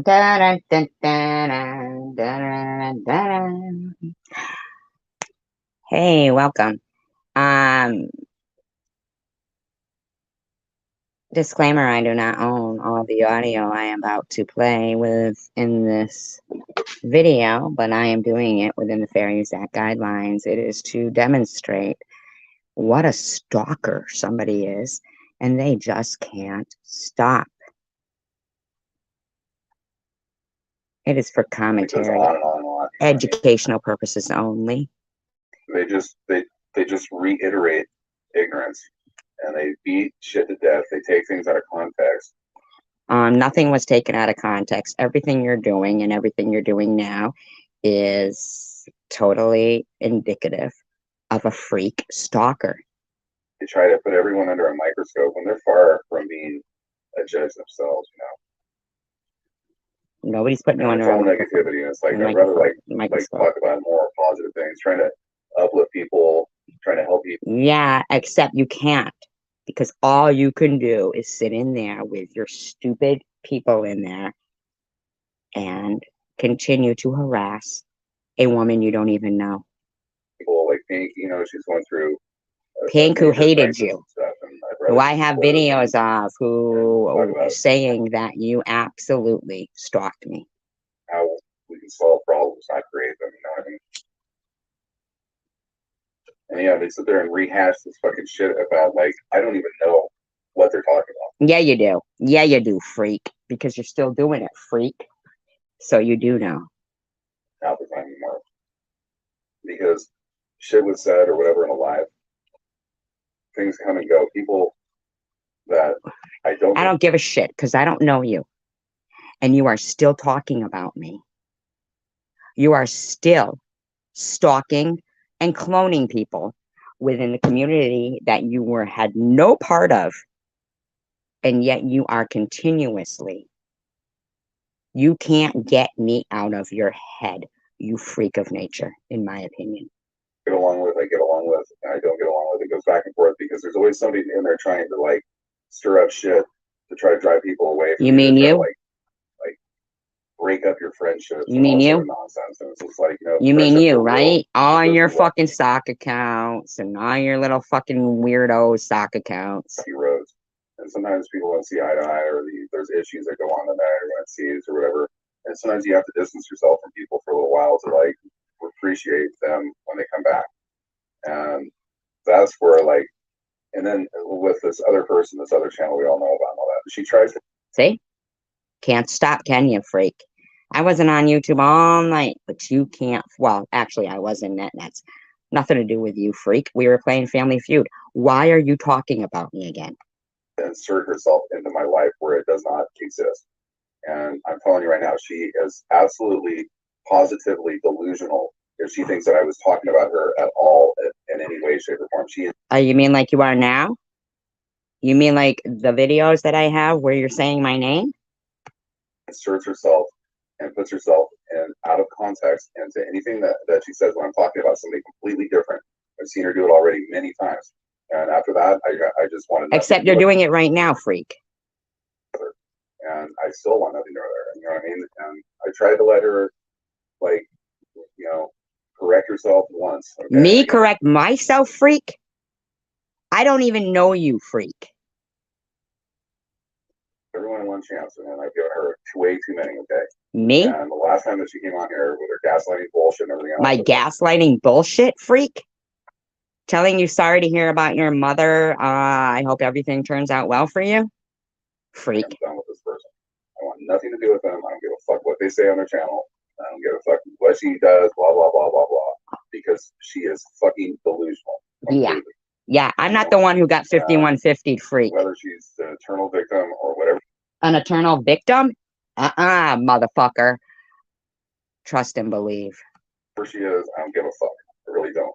Dun, dun, dun, dun, dun, dun. Hey, welcome. Um, Disclaimer, I do not own all the audio I am about to play within this video, but I am doing it within the Fair Use Act guidelines. It is to demonstrate what a stalker somebody is, and they just can't stop. It is for commentary, on and on and on. educational purposes only. They just reiterate ignorance, and they beat shit to death. They take things out of context. Nothing was taken out of context. Everything you're doing and everything you're doing now is totally indicative of a freak stalker. They try to put everyone under a microscope when they're far from being a judge themselves. Nobody's putting you under all negativity, and it's like I'd rather talk about more positive things, trying to uplift people, trying to help people. Yeah, except you can't, because all you can do is sit in there with your stupid people in there and continue to harass a woman you don't even know. People like Pink, she's going through Pink, who hated you, who I have videos of, who saying that you absolutely stalked me. How we can solve problems, not create them, you know what I mean? And yeah, they sit there and rehash this fucking shit about, I don't even know what they're talking about. Yeah, you do. Yeah, you do, freak. Because you're still doing it, freak. So you do know. Not the time anymore. Because shit was said or whatever in a live. Things come and go. People that I don't give a shit, because I don't know you. And you are still talking about me. You are still stalking and cloning people within the community that you had no part of. And yet you are continuously. You can't get me out of your head, you freak of nature, in my opinion. I get along with, and I don't get along with. It goes back and forth because there's always somebody in there trying to stir up shit to try to drive people away from you. Mean you? Break up your friendships. You mean you? Nonsense. And it's just you mean you, right? All your fucking stock accounts and all your little fucking weirdo stock accounts. Roads. And sometimes people don't see eye to eye, or there's issues that go on in that everyone sees or whatever. And sometimes you have to distance yourself from people for a little while to appreciate them when they come back. And that's where and then with this other person, this other channel we all know about and all that, she tries to see. Can't stop, can you, freak? I wasn't on YouTube all night, but you can't. Well, actually, I was in NetNets. Nothing to do with you, freak. We were playing Family Feud. Why are you talking about me again? Insert herself into my life where it does not exist. And I'm telling you right now, she is absolutely, positively delusional if she thinks that I was talking about her at all in any way, shape, or form. She is. You mean like you are now? You mean like the videos that I have where you're saying my name? Inserts herself and puts herself in out of context into anything that she says when I'm talking about somebody completely different. I've seen her do it already many times. And after that, I just want to. Except you're doing it right now, freak. And I still want nothing to her. You know what I mean? And I tried to let her, correct herself once. Okay? Me correct myself, freak? I don't even know you, freak. Everyone one chance, and I've given her way too many, okay? Me? And the last time that she came on here with her gaslighting bullshit and everything else. My gaslighting bullshit, freak? Telling you sorry to hear about your mother. I hope everything turns out well for you. Freak. I'm done with this person. I want nothing to do with them. I don't give a fuck what they say on their channel. I don't give a fuck what she does, blah, blah, blah, blah, blah. Because she is fucking delusional. Yeah. Yeah, I'm not the one who got 5150, freak. Whether she's an eternal victim or whatever. An eternal victim? Motherfucker. Trust and believe. Where she is, I don't give a fuck. I really don't.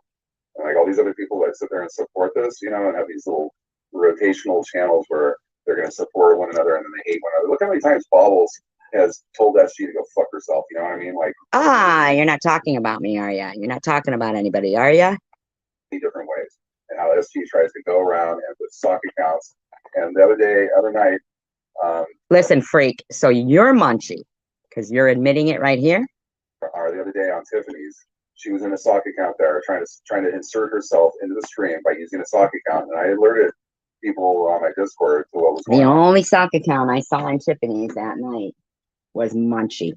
And all these other people that sit there and support this, and have these little rotational channels where they're going to support one another and then they hate one another. Look how many times Bobbles has told SG to go fuck herself. You know what I mean? You're not talking about me, are you? You're not talking about anybody, are you? Different ways. And how SG tries to go around and with stock accounts. And the other night. Listen, freak. So you're Munchie. Because you're admitting it right here. Or the other day on Tiffany's, she was in a sock account there trying to insert herself into the stream by using a sock account, and I alerted people on my Discord to what was going The on. only sock account I saw in Tiffany's that night was Munchie.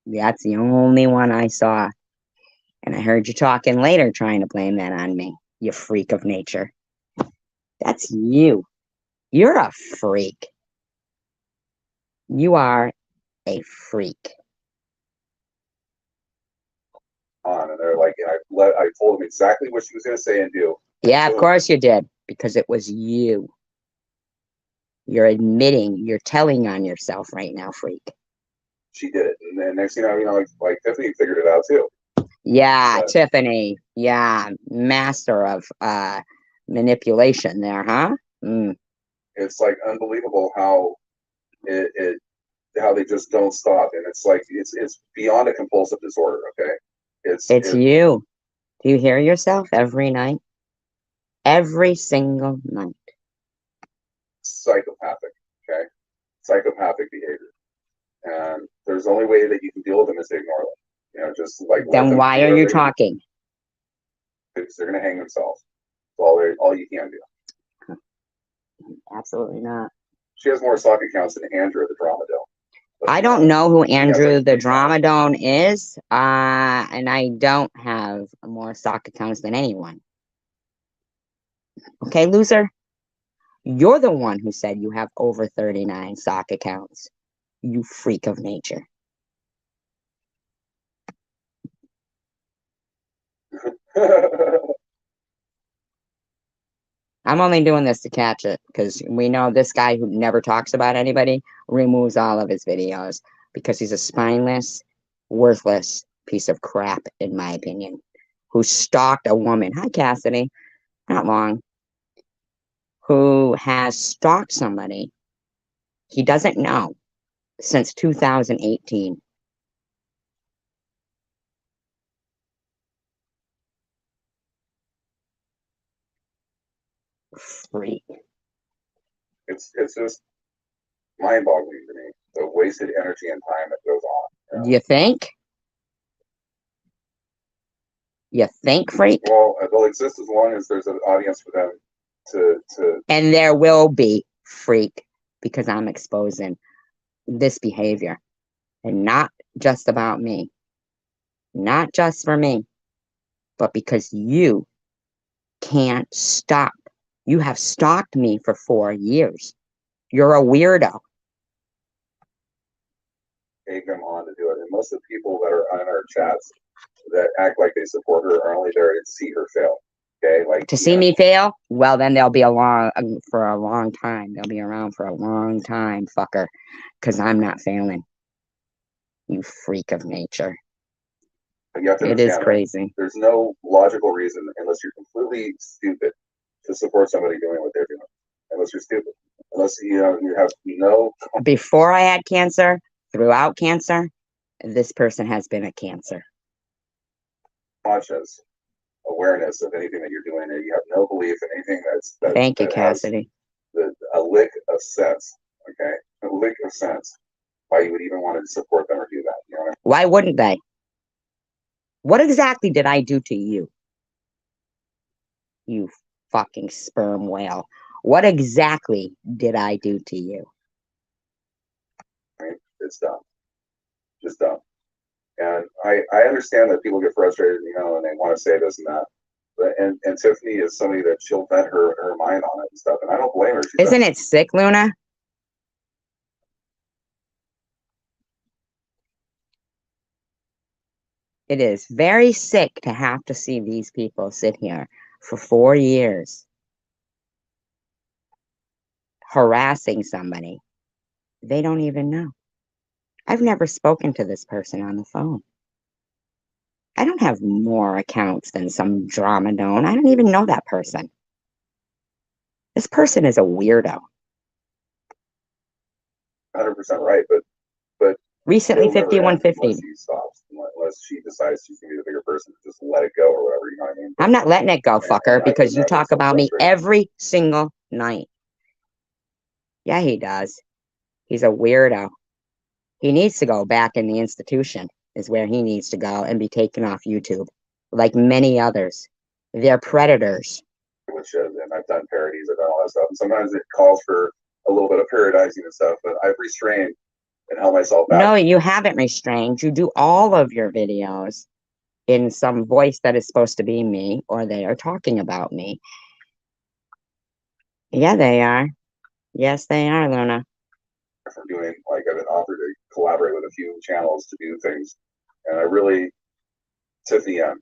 That's the only one I saw. And I heard you talking later trying to blame that on me, you freak of nature. That's you. You're a freak. You are a freak. And they're like, I told them exactly what she was going to say and do. Yeah, of course you did, because it was you. You're admitting, you're telling on yourself right now, freak. She did it, and then next thing you know, like Tiffany figured it out too. Yeah, Tiffany. Yeah, master of manipulation there, huh? It's like unbelievable how how they just don't stop, and it's like it's beyond a compulsive disorder. Okay, it's you. Do you hear yourself every night? Every single night. Psychopathic. Okay, psychopathic behavior, and there's the only way that you can deal with them is to ignore them. You know, just like Then why are you talking? Because they're going to hang themselves. That's all you can do. Absolutely not. She has more sock accounts than Andrew the Dromedone. I don't know who Andrew the Dromedone is, and I don't have more sock accounts than anyone. Okay, loser? You're the one who said you have over 39 sock accounts. You freak of nature. I'm only doing this to catch it because we know this guy who never talks about anybody removes all of his videos because he's a spineless, worthless piece of crap, in my opinion, who stalked a woman. Hi, Cassidy. Not long. Who has stalked somebody he doesn't know since 2018. Freak. It's just mind-boggling to me, the wasted energy and time that goes on. You know? You think? You think, freak? Well, they'll exist as long as there's an audience for them to. And there will be, freak, because I'm exposing this behavior, and not just about me, not just for me, but because you can't stop. You have stalked me for 4 years. You're a weirdo. Take them on to do it, and most of the people that are on our chats that act like they support her are only there to see her fail. Okay, like to see me fail. Well, then they'll be for a long time. They'll be around for a long time, fucker, because I'm not failing. You freak of nature. It is crazy. There's no logical reason, unless you're completely stupid, to support somebody doing what they're doing. Unless you're stupid. Unless you have no. Before I had cancer, throughout cancer, this person has been a cancer. Conscious awareness of anything that you're doing, and you have no belief in anything that's. Thank you, Cassidy. A lick of sense, okay? A lick of sense. Why you would even want to support them or do that? You know what I mean? Why wouldn't they? What exactly did I do to you? You fucking sperm whale. What exactly did I do to you? Right? It's dumb. Just dumb. And I understand that people get frustrated, and they want to say this and that. But and Tiffany is somebody that she'll vent her mind on it and stuff. And I don't blame her. Isn't it sick, Luna? It is very sick to have to see these people sit here for 4 years harassing somebody they don't even know. I've never spoken to this person on the phone. I don't have more accounts than some Dromedone. I don't even know that person. This person is a weirdo. 100% right, but recently 5150. Unless he stops, unless she decides she's gonna be the bigger person, just let it go or whatever. You know what I mean? I'm not letting it go, fucker, because you talk about me every single night. Yeah, he does. He's a weirdo. He needs to go back in the institution, is where he needs to go and be taken off YouTube, like many others. They're predators. Which and I've done parodies, I've done all that stuff. And sometimes it calls for a little bit of parodizing and stuff, but I've restrained and held myself back. No, you haven't restrained. You do all of your videos in some voice that is supposed to be me, or they are talking about me. Yeah, they are. Yes, they are, Luna. From doing, like, I've been offered to collaborate with a few channels to do things, and I really, Tiffany M,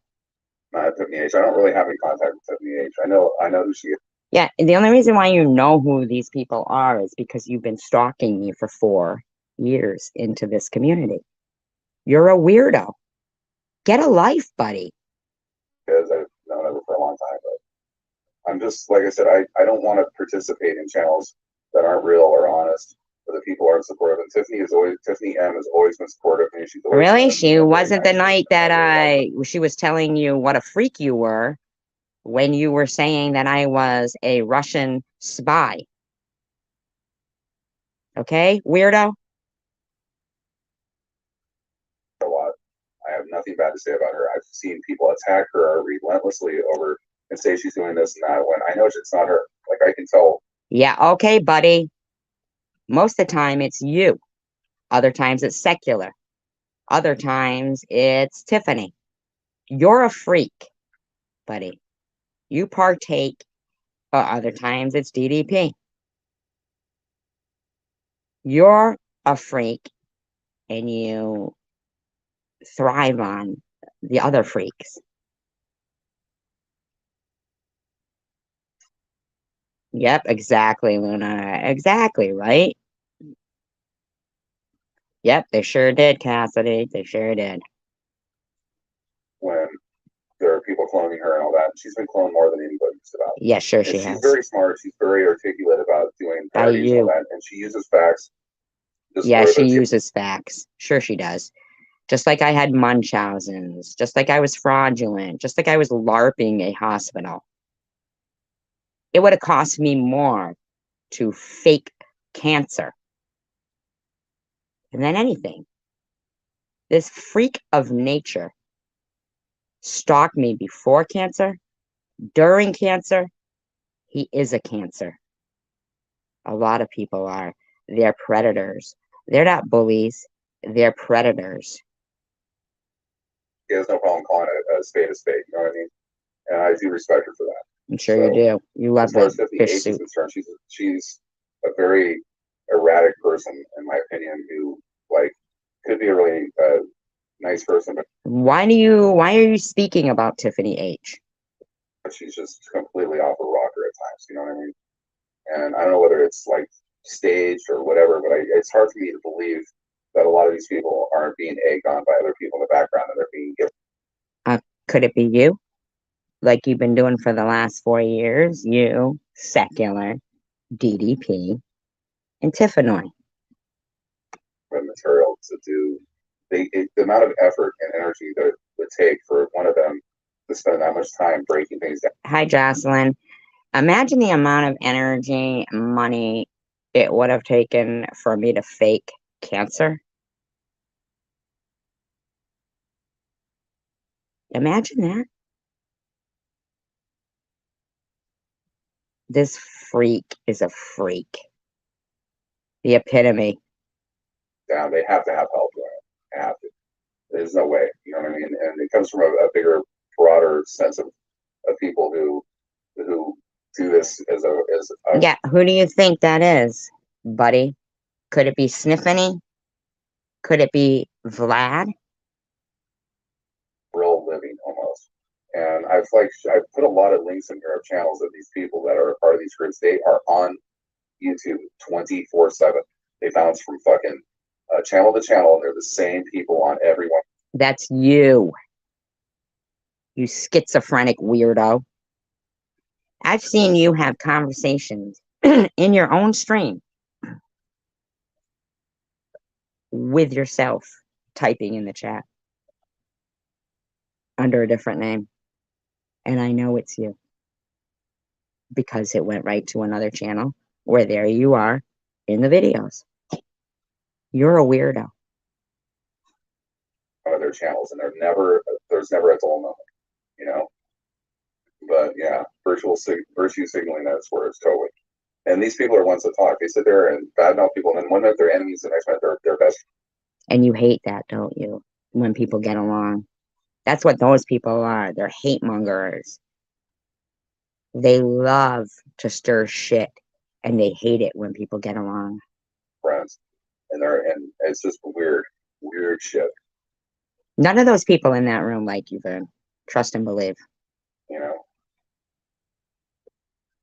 not Tiffany H. I don't really have any contact with Tiffany H. I know who she is. Yeah, the only reason why you know who these people are is because you've been stalking me for 4 years into this community. You're a weirdo. Get a life, buddy. Because I've known her for a long time, but I'm just, like I said, I don't want to participate in channels that aren't real or honest, or the people aren't supportive. And Tiffany M has always been supportive of me. She's always Really? been, She you know, wasn't the nice night person. that she was telling you what a freak you were when you were saying that I was a Russian spy. Okay, weirdo? A lot. I have nothing bad to say about her. I've seen people attack her relentlessly over and say she's doing this and that when I know it's not her. Like, I can tell. Yeah, okay, buddy. Most of the time it's you. Other times it's secular. Other times it's Tiffany. You're a freak, buddy. You partake. Other times it's DDP. You're a freak and you thrive on the other freaks. Yep, exactly, Luna. Exactly, right? Yep, they sure did, Cassidy. They sure did. When there are people cloning her and all that, she's been cloned more than anybody just about. Yeah, sure And she she's has. very smart. She's very articulate about doing By parodies and all you. that, and she uses facts. Yeah, she uses facts. Sure she does. Just like I had Munchausens, just like I was fraudulent, just like I was LARPing a hospital. It would have cost me more to fake cancer than anything. This freak of nature stalked me before cancer, during cancer. He is a cancer. A lot of people are. They're predators. They're not bullies. They're predators. He has no problem calling a spade a spade. You know what I mean? And I do respect her for that. I'm sure you do. You love as far as that 58 fish is suit. concerned, she's a very erratic person, in my opinion, who, like, could be a really nice person, but Why are you speaking about Tiffany H? she's just completely off a rocker at times. You know what I mean? And I don't know whether it's like staged or whatever, but it's hard for me to believe that a lot of these people aren't being egged on by other people in the background and they're being given. Could it be you? Like you've been doing for the last 4 years? You, secular, DDP, and Tiffany. Material to do the amount of effort and energy that it would take for one of them to spend that much time breaking things down. Hi, Jocelyn. Imagine the amount of energy and money it would have taken for me to fake cancer. Imagine that. This freak is a freak. The epitome. Down, they have to have help doing it. They have to. There's no way, you know what I mean? And it comes from a bigger, broader sense of people who do this as a Yeah, who do you think that is, buddy? Could it be Sniffany? Could it be Vlad? real living almost. And I've put a lot of links in here of channels of these people that are a part of these groups. They are on YouTube 24/7. They bounce from fucking channel to channel, and they're the same people on every one. That's you. You schizophrenic weirdo. I've seen you have conversations in your own stream with yourself, typing in the chat under a different name. And I know it's you because it went right to another channel where there you are in the videos. You're a weirdo. One of their channels, and there's never a dull moment, you know. But yeah, virtue signaling, that's where it's totally. And these people are ones that talk. They sit there and badmouth people, and then one minute they're enemies, the next minute they're best. And you hate that, don't you? When people get along. That's what those people are. They're hate mongers. They love to stir shit, and they hate it when people get along. Friends, and it's just weird shit. None of those people in that room like you, Vern. Trust and believe. You know,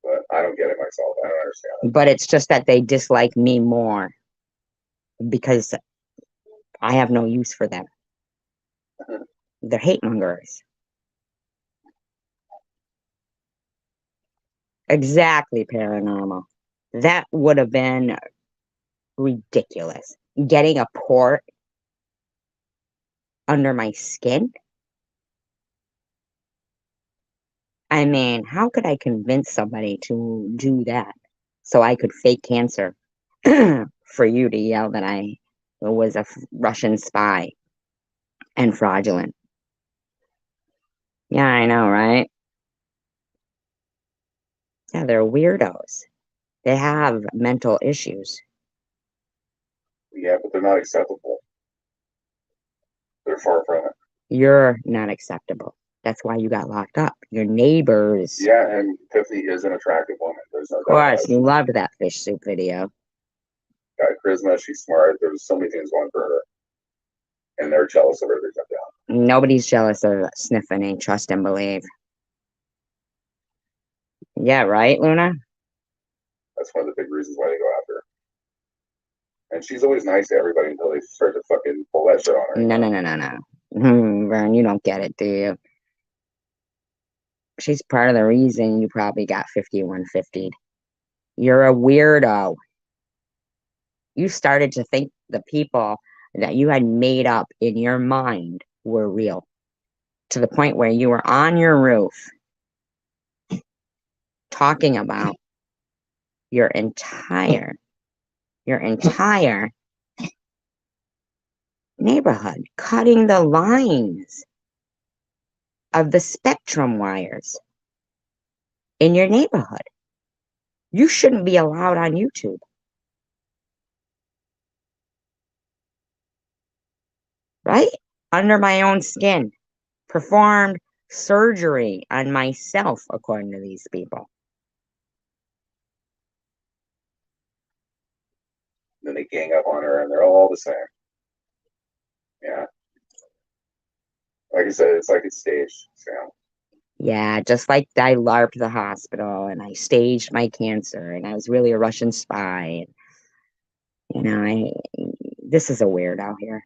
but I don't get it myself. I don't understand it. But it's just that they dislike me more because I have no use for them. They're hate mongers. Exactly, paranormal. That would have been ridiculous. Getting a port under my skin. I mean, how could I convince somebody to do that so I could fake cancer for you to yell that I was a Russian spy and fraudulent? Yeah, I know, right? Yeah, they're weirdos. They have mental issues. Yeah, but they're not acceptable. They're far from it. You're not acceptable. That's why you got locked up. Your neighbors. Yeah, and Tiffany is an attractive woman. There's no Of doubt about course, it. you loved that fish soup video. Got charisma. She's smart. There's so many things going for her, and they're jealous of her. They jump down. Nobody's jealous of Sniffany. Trust and believe. Yeah, right, Luna? That's one of the big reasons why they go after her. And she's always nice to everybody until they start to fucking pull that shit on her. No. Vern, you don't get it, do you? She's part of the reason you probably got 5150'd. You're a weirdo. You started to think the people that you had made up in your mind were real, to the point where you were on your roof talking about your entire neighborhood, cutting the lines of the spectrum wires in your neighborhood. You shouldn't be allowed on YouTube. Right? Under my own skin. Performed surgery on myself, according to these people. Then they gang up on her, and they're all the same. Yeah. Like I said, it's like it's staged, Sam. Yeah, just like I LARPed the hospital and I staged my cancer and I was really a Russian spy. And, this is a weirdo here.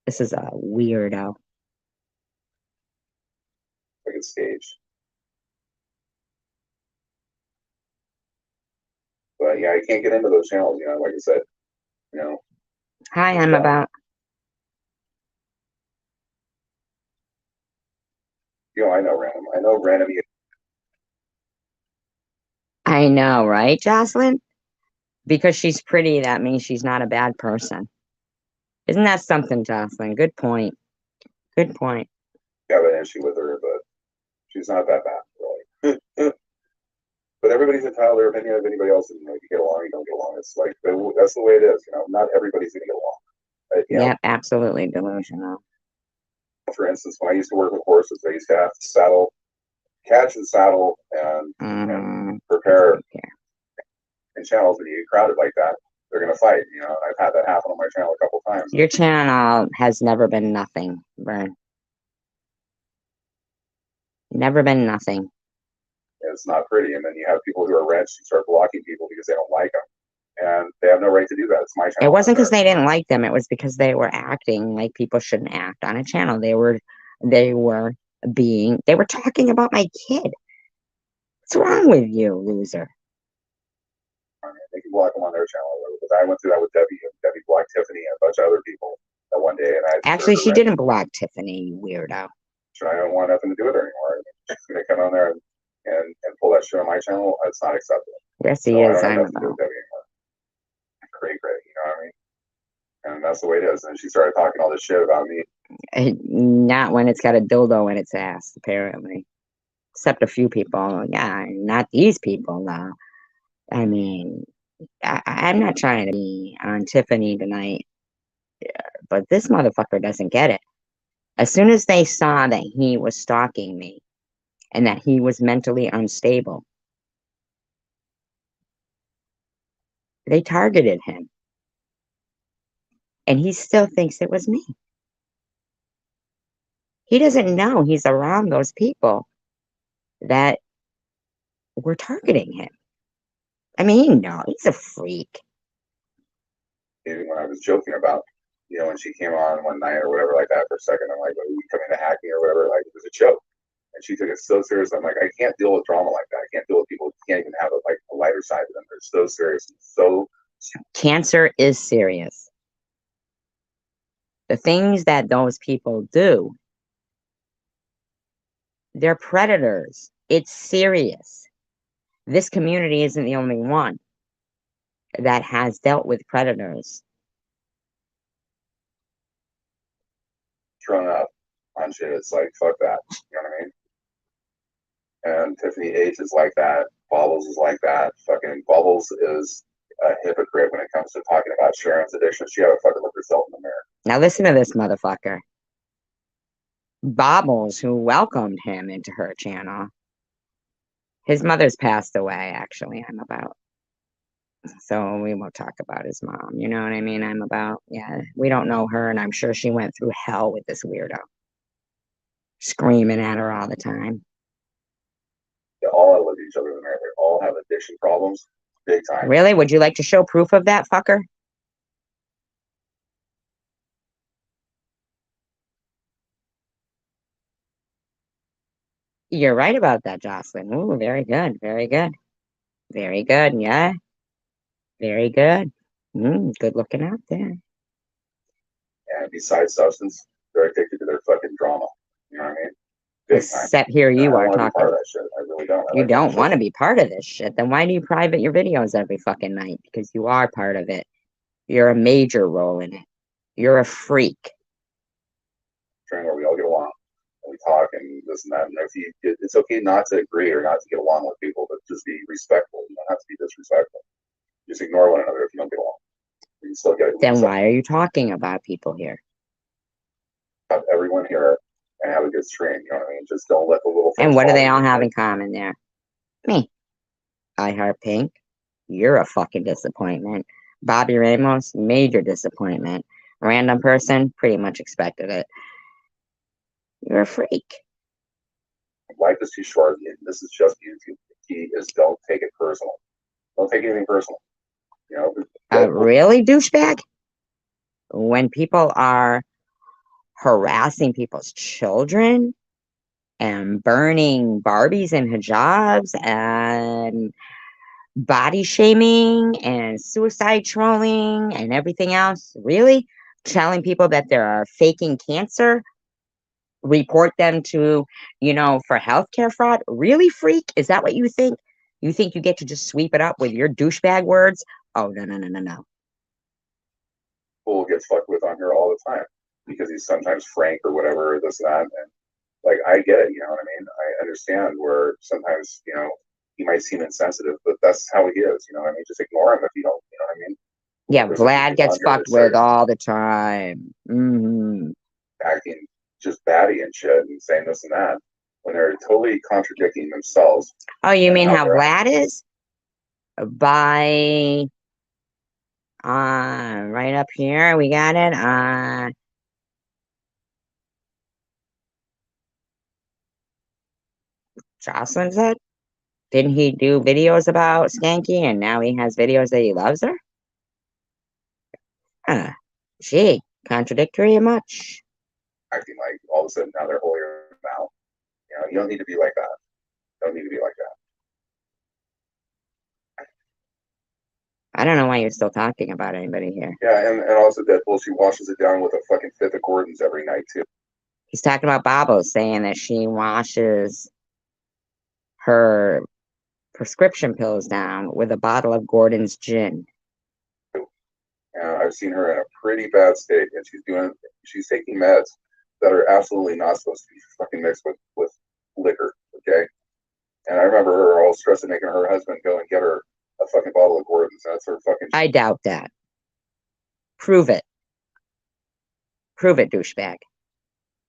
This is a weirdo. Like it's staged. But yeah, I can't get into those channels, like I said, Hi, I'm about. I know random. I know random. I know, right, Jocelyn? Because she's pretty, that means she's not a bad person. Isn't that something, Jocelyn? Good point. Good point. I have an issue with her, but she's not that bad, really. But everybody's entitled to their opinion of anybody else, and you get along, you don't get along. It's like that's the way it is. Not everybody's gonna get along. Yep, absolutely delusional. For instance, when I used to work with horses, I used to have to saddle, catch and saddle, and prepare. In channels, when you get crowded like that, they're gonna fight. I've had that happen on my channel a couple times. Your channel has never been nothing, Vern. Never been nothing. It's not pretty, and then you have people who are wrenched who start blocking people because they don't like them, and they have no right to do that. It's my channel. It wasn't because they didn't like them. It was because they were acting like people shouldn't act on a channel. They were talking about my kid. What's wrong with you, loser? They can block them on their channel. Because I went through that with Debbie, and Debbie blocked Tiffany and a bunch of other people that one day, and Actually, she didn't block Tiffany, you weirdo. So I don't want nothing to do with her anymore. She's gonna come on there and pull that shit on my channel. That's not acceptable. Yes, he is. I don't have to do with Debbie anymore. Great, you know what I mean? that's the way it is. And she started talking all this shit about me. Not when it's got a dildo in its ass, apparently. Except a few people. Yeah, not these people, though. I mean, I'm not trying to be on Tiffany tonight, but this motherfucker doesn't get it. As soon as they saw that he was stalking me and that he was mentally unstable, they targeted him. And he still thinks it was me. He doesn't know he's around those people that were targeting him. I mean, he knows he's a freak. Even when I was joking about, when she came on one night or whatever like that for a second, I'm like, are you coming to hack me or whatever? Like, it was a joke. And she took it so serious. I'm like, I can't deal with drama like that. I can't deal with people who can't even have a lighter side to them. They're so serious and so. Cancer is serious. The things that those people do, they're predators. It's serious. This community isn't the only one that has dealt with predators. Thrown up on shit. It's like, fuck that. You know what I mean? And Tiffany H is like that. Bubbles is like that. Fucking Bubbles is a hypocrite when it comes to talking about Sharon's addiction. She had to fucking look herself in the mirror. Now listen to this motherfucker. Bobbles, who welcomed him into her channel. His mother's passed away, actually, I'm about. So we won't talk about his mom. You know what I mean? I'm about, yeah, we don't know her, and I'm sure she went through hell with this weirdo. Screaming at her all the time. They all look at each other in the mirror. They all have addiction problems, big time. Really? Would you like to show proof of that, fucker? You're right about that, Jocelyn. Ooh, very good. Very good. Very good. Yeah. Very good. Good looking out there. And besides substance, they're addicted to their fucking drama. You know what I mean? Except here you are talking. Part of that shit. I really don't. You don't want to be part of this shit. Then why do you private your videos every fucking night? Because you are part of it. You're a major role in it. You're a freak. Where we all get along and we talk and this and that. And if you, it's okay not to agree or not to get along with people, but just be respectful. You don't have to be disrespectful. Just ignore one another if you don't get along. You still get it. Then why are you talking about people here? Have everyone here and have a good stream. You know what I mean? Just don't let the little. And what do they all have in common there? Me. I Heart Pink. You're a fucking disappointment. Bobby Ramos, major disappointment. Random person, pretty much expected it. You're a freak. Life is too short. This is just YouTube. The key is don't take it personal. Don't take anything personal. You know. Really, douchebag? When people are harassing people's children and burning Barbies and hijabs and body shaming and suicide trolling and everything else, really? Telling people that they are faking cancer, report them to, for healthcare fraud? Really, freak? Is that what you think? You think you get to just sweep it up with your douchebag words? Oh, no. Fool gets fucked with on here all the time because he's sometimes frank or whatever, this and that. And like, I get it, you know what I mean? I understand where sometimes, he might seem insensitive, but that's how he is, you know what I mean? Just ignore him if you don't, you know what I mean? Yeah, Vlad gets fucked with all the time. Acting just batty and shit and saying this and that when they're totally contradicting themselves. Oh, you mean how Vlad is? By right up here, we got it. Jocelyn said, didn't he do videos about Skanky and now he has videos that he loves her? Gee, contradictory much. Acting like all of a sudden now they're holier than thou. You don't need to be like that. Don't need to be like that. I don't know why you're still talking about anybody here. Yeah, and also Deadpool, she washes it down with a fucking fifth of Gordon's every night too. He's talking about Babo saying that she washes her prescription pills down with a bottle of Gordon's gin. Yeah, I've seen her in a pretty bad state, and she's taking meds that are absolutely not supposed to be fucking mixed with liquor. Okay. And I remember her all stressed and making her husband go and get her a fucking bottle of Gordon's. That's her fucking. I doubt that. Prove it. Prove it, douchebag.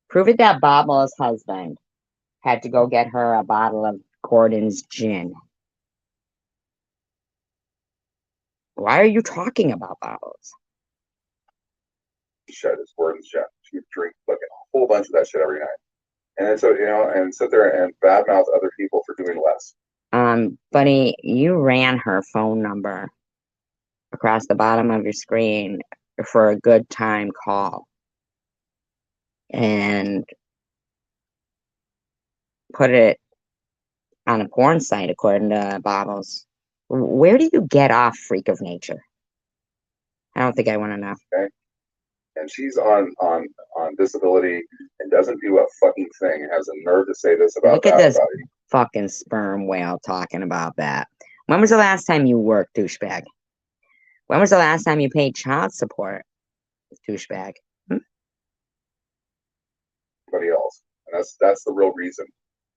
Prove it that Bob's husband had to go get her a bottle of Gordon's gin. Why are you talking about Bob's? Shit, it's Gordon's gin. She would drink like a whole bunch of that shit every night. And then so, and sit there and badmouth other people for doing less. Buddy, you ran her phone number across the bottom of your screen for a good time call and put it on a porn site, according to Bobbles. Where do you get off, freak of nature? I don't think I want to know. Okay. And she's on disability and doesn't do a fucking thing. Has a nerve to say this about Look that. at this about you. fucking sperm whale talking about that. When was the last time you worked, douchebag? When was the last time you paid child support, douchebag? Anybody else? And that's the real reason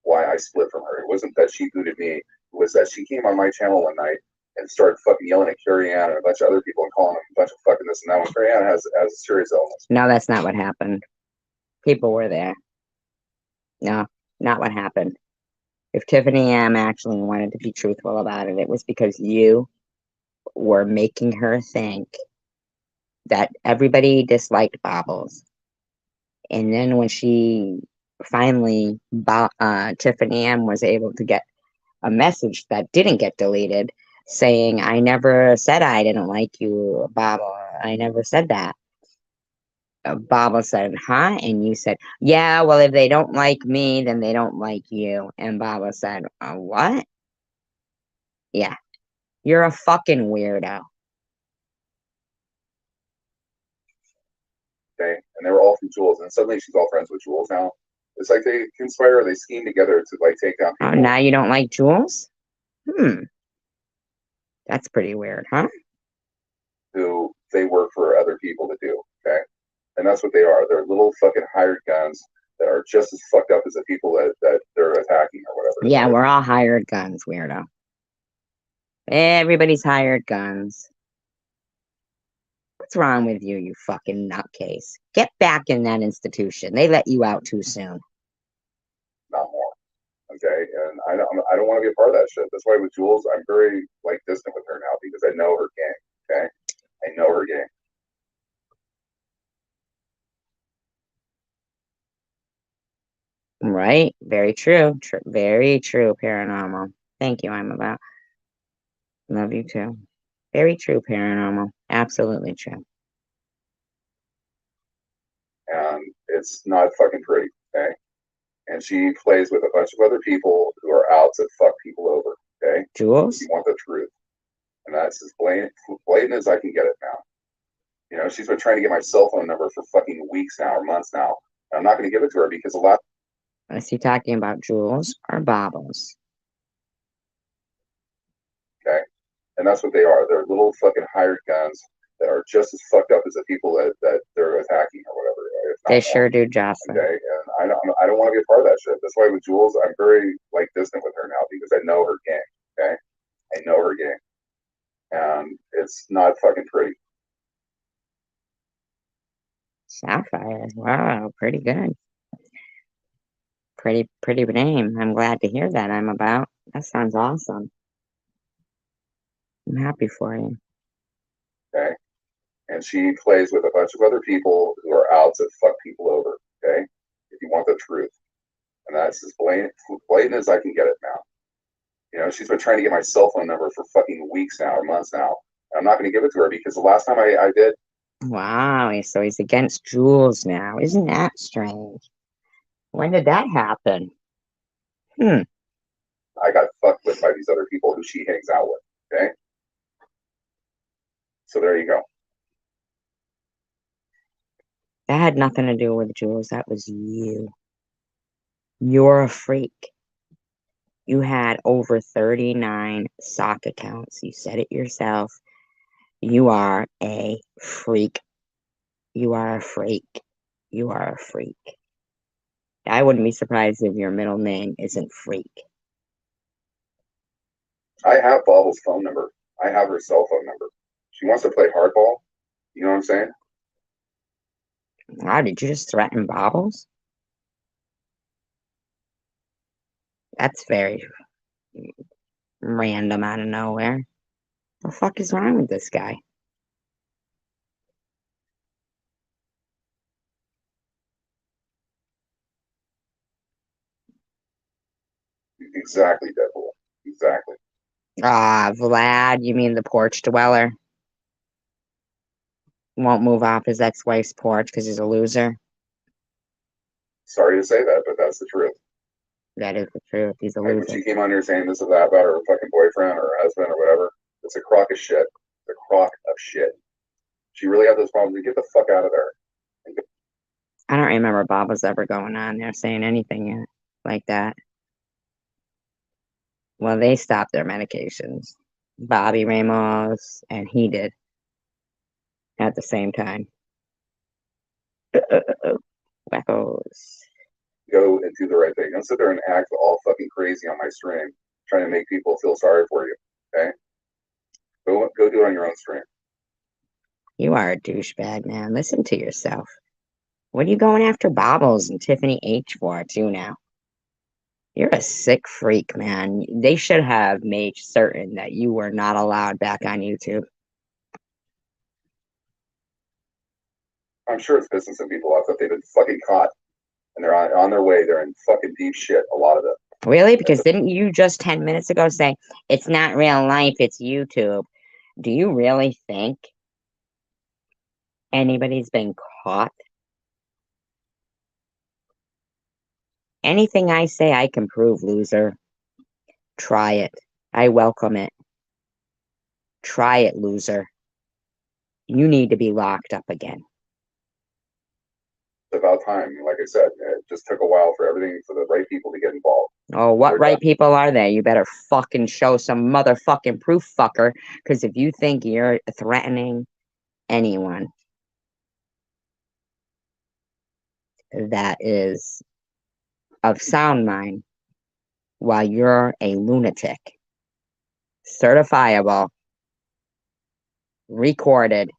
why I split from her. It wasn't that she booted me. It was that she came on my channel one night and started fucking yelling at Carrie Ann and a bunch of other people and calling them a bunch of fucking this and that. When Carrie Ann has a serious illness. No, that's not what happened. People were there. No, not what happened. If Tiffany M actually wanted to be truthful about it, it was because you were making her think that everybody disliked Bobbles. And then when she finally, Tiffany M was able to get a message that didn't get deleted saying, I never said I didn't like you, Bobble. I never said that. Bobble said, huh? And you said, yeah, well, if they don't like me, then they don't like you. And Bobble said, what? Yeah, you're a fucking weirdo. Okay. And they were all from Jules. And suddenly she's all friends with Jules now. It's like they conspire, they scheme together to like take down people. Oh, now you don't like Jules? That's pretty weird, huh? Who they work for other people to do. Okay. And that's what they are. They're little fucking hired guns that are just as fucked up as the people that they're attacking or whatever. Yeah, we're all hired guns, weirdo. Everybody's hired guns. What's wrong with you, you fucking nutcase? Get back in that institution. They let you out too soon. Not more. Okay. And I don't want to be a part of that shit. That's why with Jules, I'm very like distant with her now because I know her game. Okay. I know her game. Right? Very true. Very true, paranormal. Thank you, I'm about. Love you too. Very true, paranormal. Absolutely true. And it's not fucking pretty. Okay. And she plays with a bunch of other people who are out to fuck people over. Okay. Jules? You want the truth. And that's as blatant as I can get it now. She's been trying to get my cell phone number for fucking weeks now or months now. And I'm not going to give it to her because a lot. Is he talking about Jules or Bobbles? Okay. And that's what they are. They're little fucking hired guns that are just as fucked up as the people that they're attacking or whatever. They sure do, Jocelyn. Okay. And I don't want to be a part of that shit. That's why with Jules, I'm very like distant with her now because I know her game. Okay. I know her game. And it's not fucking pretty. Sapphire. Wow, pretty good. Pretty name. I'm glad to hear that. I'm about. That sounds awesome. I'm happy for you. Okay. And she plays with a bunch of other people who are out to fuck people over. Okay. If you want the truth. And that's as blatant as I can get it now. She's been trying to get my cell phone number for fucking weeks now or months now. And I'm not going to give it to her because the last time I did. Wow, so he's against Jules now. Isn't that strange? When did that happen? I got fucked with by these other people who she hangs out with. Okay. So there you go. That had nothing to do with Jules. That was you. You're a freak. You had over 39 sock accounts. You said it yourself. You are a freak. You are a freak. You are a freak. I wouldn't be surprised if your middle name isn't Freak. I have Bobble's phone number. I have her cell phone number. She wants to play hardball. You know what I'm saying? Wow, did you just threaten Bobbles? That's very random out of nowhere. The fuck is wrong with this guy? Exactly, Deadpool. Exactly. Ah, Vlad, you mean the porch dweller? Won't move off his ex-wife's porch because he's a loser. Sorry to say that, but that's the truth. That is the truth. He's a Like when loser. she came on here saying this or that about her fucking boyfriend or her husband or whatever, it's a crock of shit. It's a crock of shit. She really had those problems. Get the fuck out of there. I don't remember Bob was ever going on there saying anything like that. Well, they stopped their medications. Bobby Ramos and he did at the same time. Wackos. Go and do the right thing. Don't sit there and act all fucking crazy on my stream, trying to make people feel sorry for you. Okay? Go do it on your own stream. You are a douchebag, man. Listen to yourself. What are you going after Bobbles and Tiffany H for, too, now? You're a sick freak, man. They should have made certain that you were not allowed back on YouTube. I'm sure it's pissing some people off that they've been fucking caught and they're on their way. They're in fucking deep shit, a lot of them. Really? Because didn't you just 10 minutes ago say, it's not real life, it's YouTube? Do you really think anybody's been caught? Anything I say, I can prove, loser. Try it. I welcome it. Try it, loser. You need to be locked up again. It's about time. Like I said, it just took a while for everything for the right people to get involved. Oh, what They're right done. people are they? You better fucking show some motherfucking proof, fucker. Because if you think you're threatening anyone that is of sound mind while you're a lunatic, certifiable, recorded,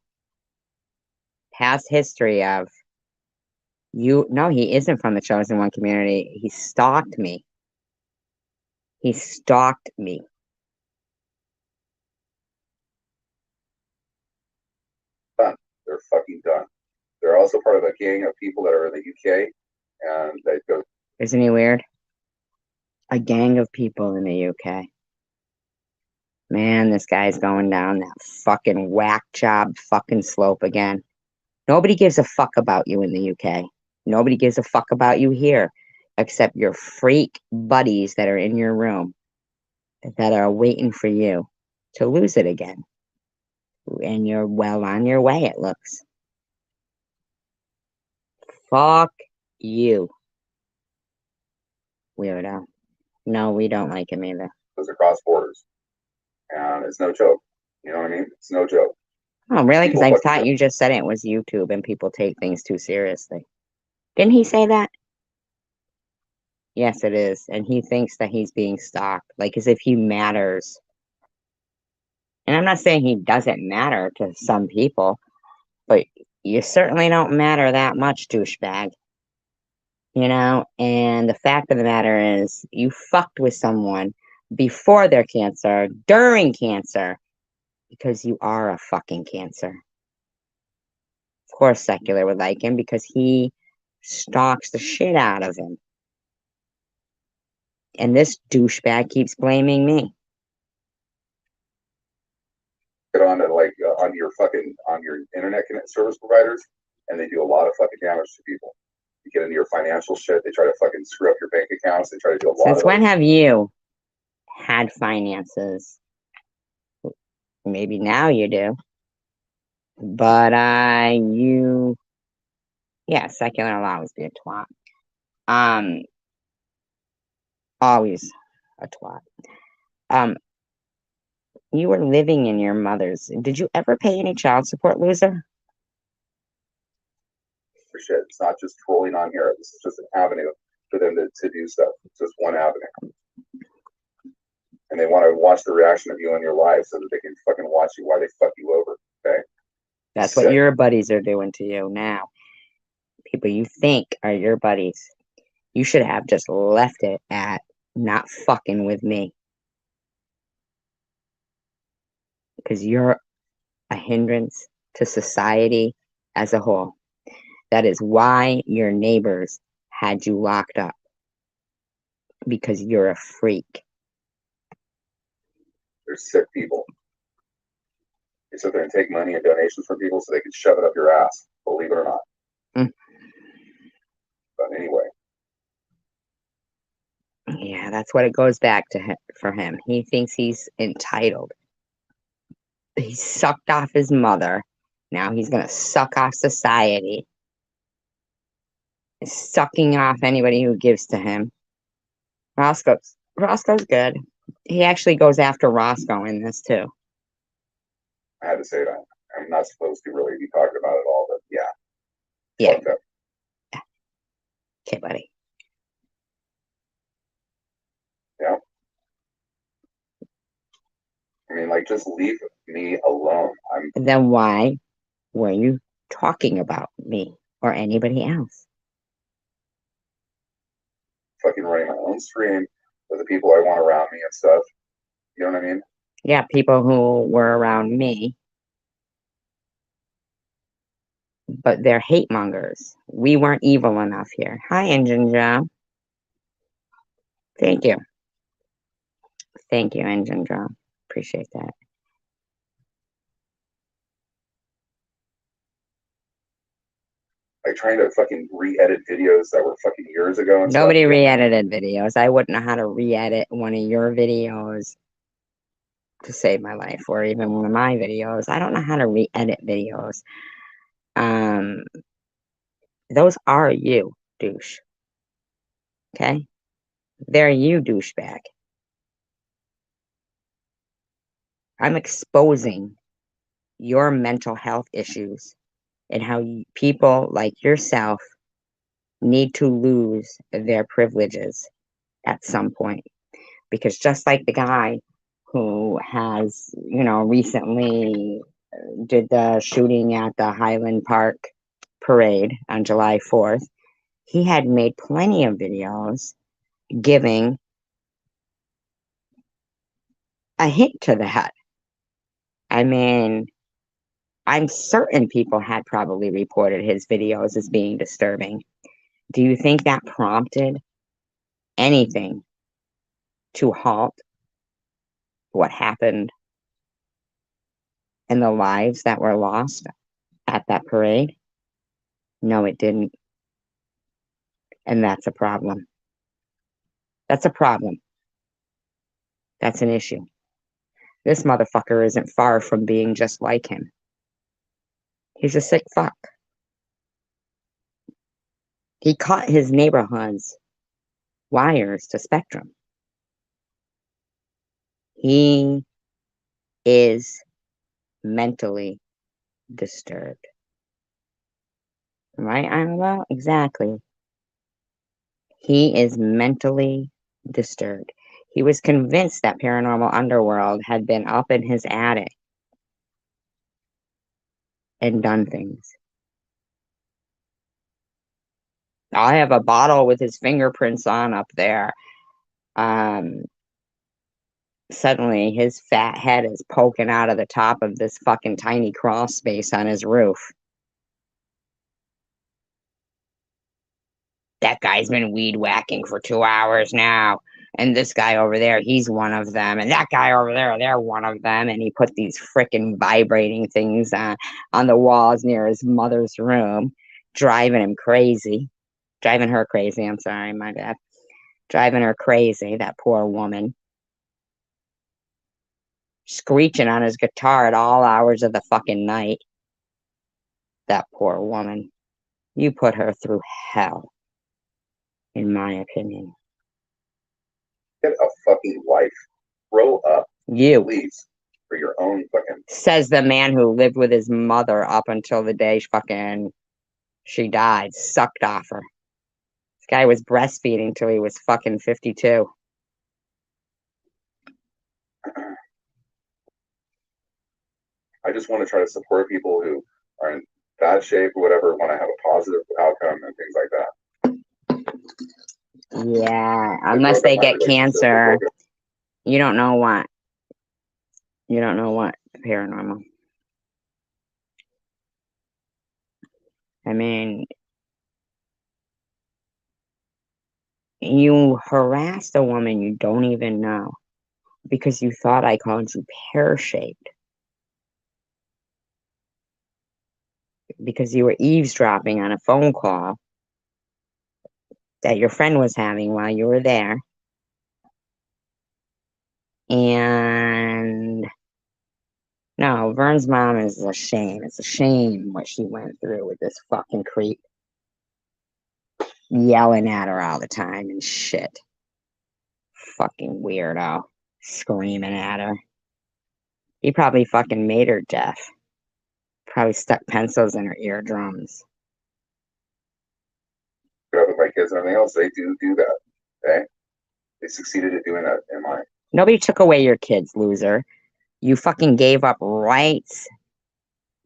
past history of you. No, he isn't from the chosen one community. He stalked me. He stalked me. Done. They're fucking done. They're also part of a gang of people that are in the UK, and they go. Isn't he weird? A gang of people in the UK. Man, this guy's going down that fucking whack job fucking slope again. Nobody gives a fuck about you in the UK. Nobody gives a fuck about you here, except your freak buddies that are in your room that are waiting for you to lose it again. And you're well on your way, it looks. Fuck you, weirdo. No, we don't like him either. Goes across borders, and it's no joke. You know what I mean? It's no joke. Oh, really? Because People I thought you just said it was YouTube and people take things too seriously. Didn't he say that? Yes, it is. And he thinks that he's being stalked, like as if he matters. And I'm not saying he doesn't matter to some people, but you certainly don't matter that much, douchebag. You know? And the fact of the matter is, you fucked with someone before their cancer, during cancer, because you are a fucking cancer. Of course, Secular would like him because he stalks the shit out of him. And this douchebag keeps blaming me. get on to like on your internet service providers, and they do a lot of fucking damage to people. You get into your financial shit, they try to fucking screw up your bank accounts. They try to do a lot. Since of when have you had finances? Maybe now you do. But yeah, Secular will always be a twat. Always a twat. Um, You were living in your mother's. Did you ever pay any child support, loser? For shit. It's not just trolling on here. This is just an avenue for them to do stuff. It's just one avenue. And they want to watch the reaction of you in your life so that they can fucking watch you while they fuck you over. Okay? That's Sick. what your buddies are doing to you now. People you think are your buddies. You should have just left it at not fucking with me. Because you're a hindrance to society as a whole. That is why your neighbors had you locked up. Because you're a freak. They're sick people. They sit there and take money and donations from people so they can shove it up your ass, believe it or not. But anyway. Yeah, that's what it goes back to for him. He thinks he's entitled. He sucked off his mother. Now he's going to suck off society. He's sucking off anybody who gives to him. Roscoe's good. He actually goes after Roscoe in this too. I had to say that. I'm not supposed to really be talking about it all, but yeah. Yeah. Okay, buddy. Yeah. I mean, like, just leave me alone. Then why were you talking about me or anybody else? Fucking running my own stream with the people I want around me and stuff. You know what I mean? Yeah, people who were around me. But they're hate mongers. We weren't evil enough here. Hi, Engine Joe. Thank you. Thank you, Engine Joe. Appreciate that. Like trying to fucking re-edit videos that were fucking years ago and Nobody stuff. re-edited videos. I wouldn't know how to re-edit one of your videos to save my life, or even one of my videos. I don't know how to re-edit videos. Those are you, douche. Okay? They're you, douchebag. I'm exposing your mental health issues and how people like yourself need to lose their privileges at some point. Because just like the guy who has, recently did the shooting at the Highland Park parade on July 4th, he had made plenty of videos giving a hint to that. I mean, I'm certain people had probably reported his videos as being disturbing. Do you think that prompted anything to halt what happened and the lives that were lost at that parade? No, it didn't. And that's a problem. That's a problem. That's an issue. This motherfucker isn't far from being just like him. He's a sick fuck. He caught his neighborhood's wires to Spectrum. He is mentally disturbed. Right, Angela? Exactly. He is mentally disturbed. He was convinced that paranormal underworld had been up in his attic and done things. I have a bottle with his fingerprints on up there. Suddenly his fat head is poking out of the top of this fucking tiny crawl space on his roof. That guy's been weed whacking for 2 hours now. And this guy over there, he's one of them. And that guy over there, they're one of them. And he put these freaking vibrating things on the walls near his mother's room, driving him crazy. Driving her crazy. I'm sorry, my bad. Driving her crazy, that poor woman. Screeching on his guitar at all hours of the fucking night. That poor woman. You put her through hell, in my opinion. Get a fucking life. Grow up. You. Please. own fucking. Says the man who lived with his mother up until the day she died, sucked off her. This guy was breastfeeding till he was fucking 52. I just want to try to support people who are in bad shape or whatever, want to have a positive outcome and things like that. Yeah, unless they get cancer. You don't know what. You don't know what paranormal. I mean, you harassed a woman you don't even know because you thought I called you pear-shaped. Because you were eavesdropping on a phone call that your friend was having while you were there. And no, Vern's mom is a shame. It's a shame what she went through with this fucking creep. Yelling at her all the time and shit. Fucking weirdo. Screaming at her. He probably fucking made her deaf. Probably stuck pencils in her eardrums. With my kids and everything else, they do that. Okay? They succeeded at doing that in mine. Nobody took away your kids, loser. You fucking gave up rights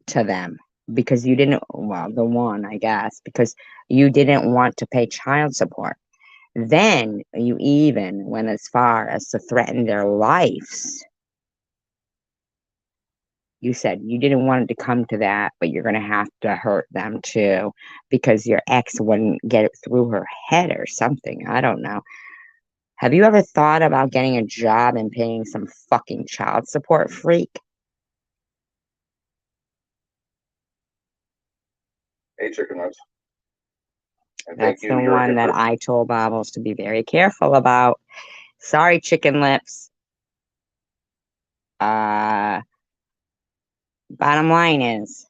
to them because you didn't, well, the one, I guess, because you didn't want to pay child support. Then you even went as far as to threaten their lives. You said you didn't want it to come to that, but you're going to have to hurt them too because your ex wouldn't get it through her head or something. I don't know. Have you ever thought about getting a job and paying some fucking child support freak? Hey, chicken lips. And That's the one that I told Bobbles to be very careful about. Sorry, chicken lips. Bottom line is,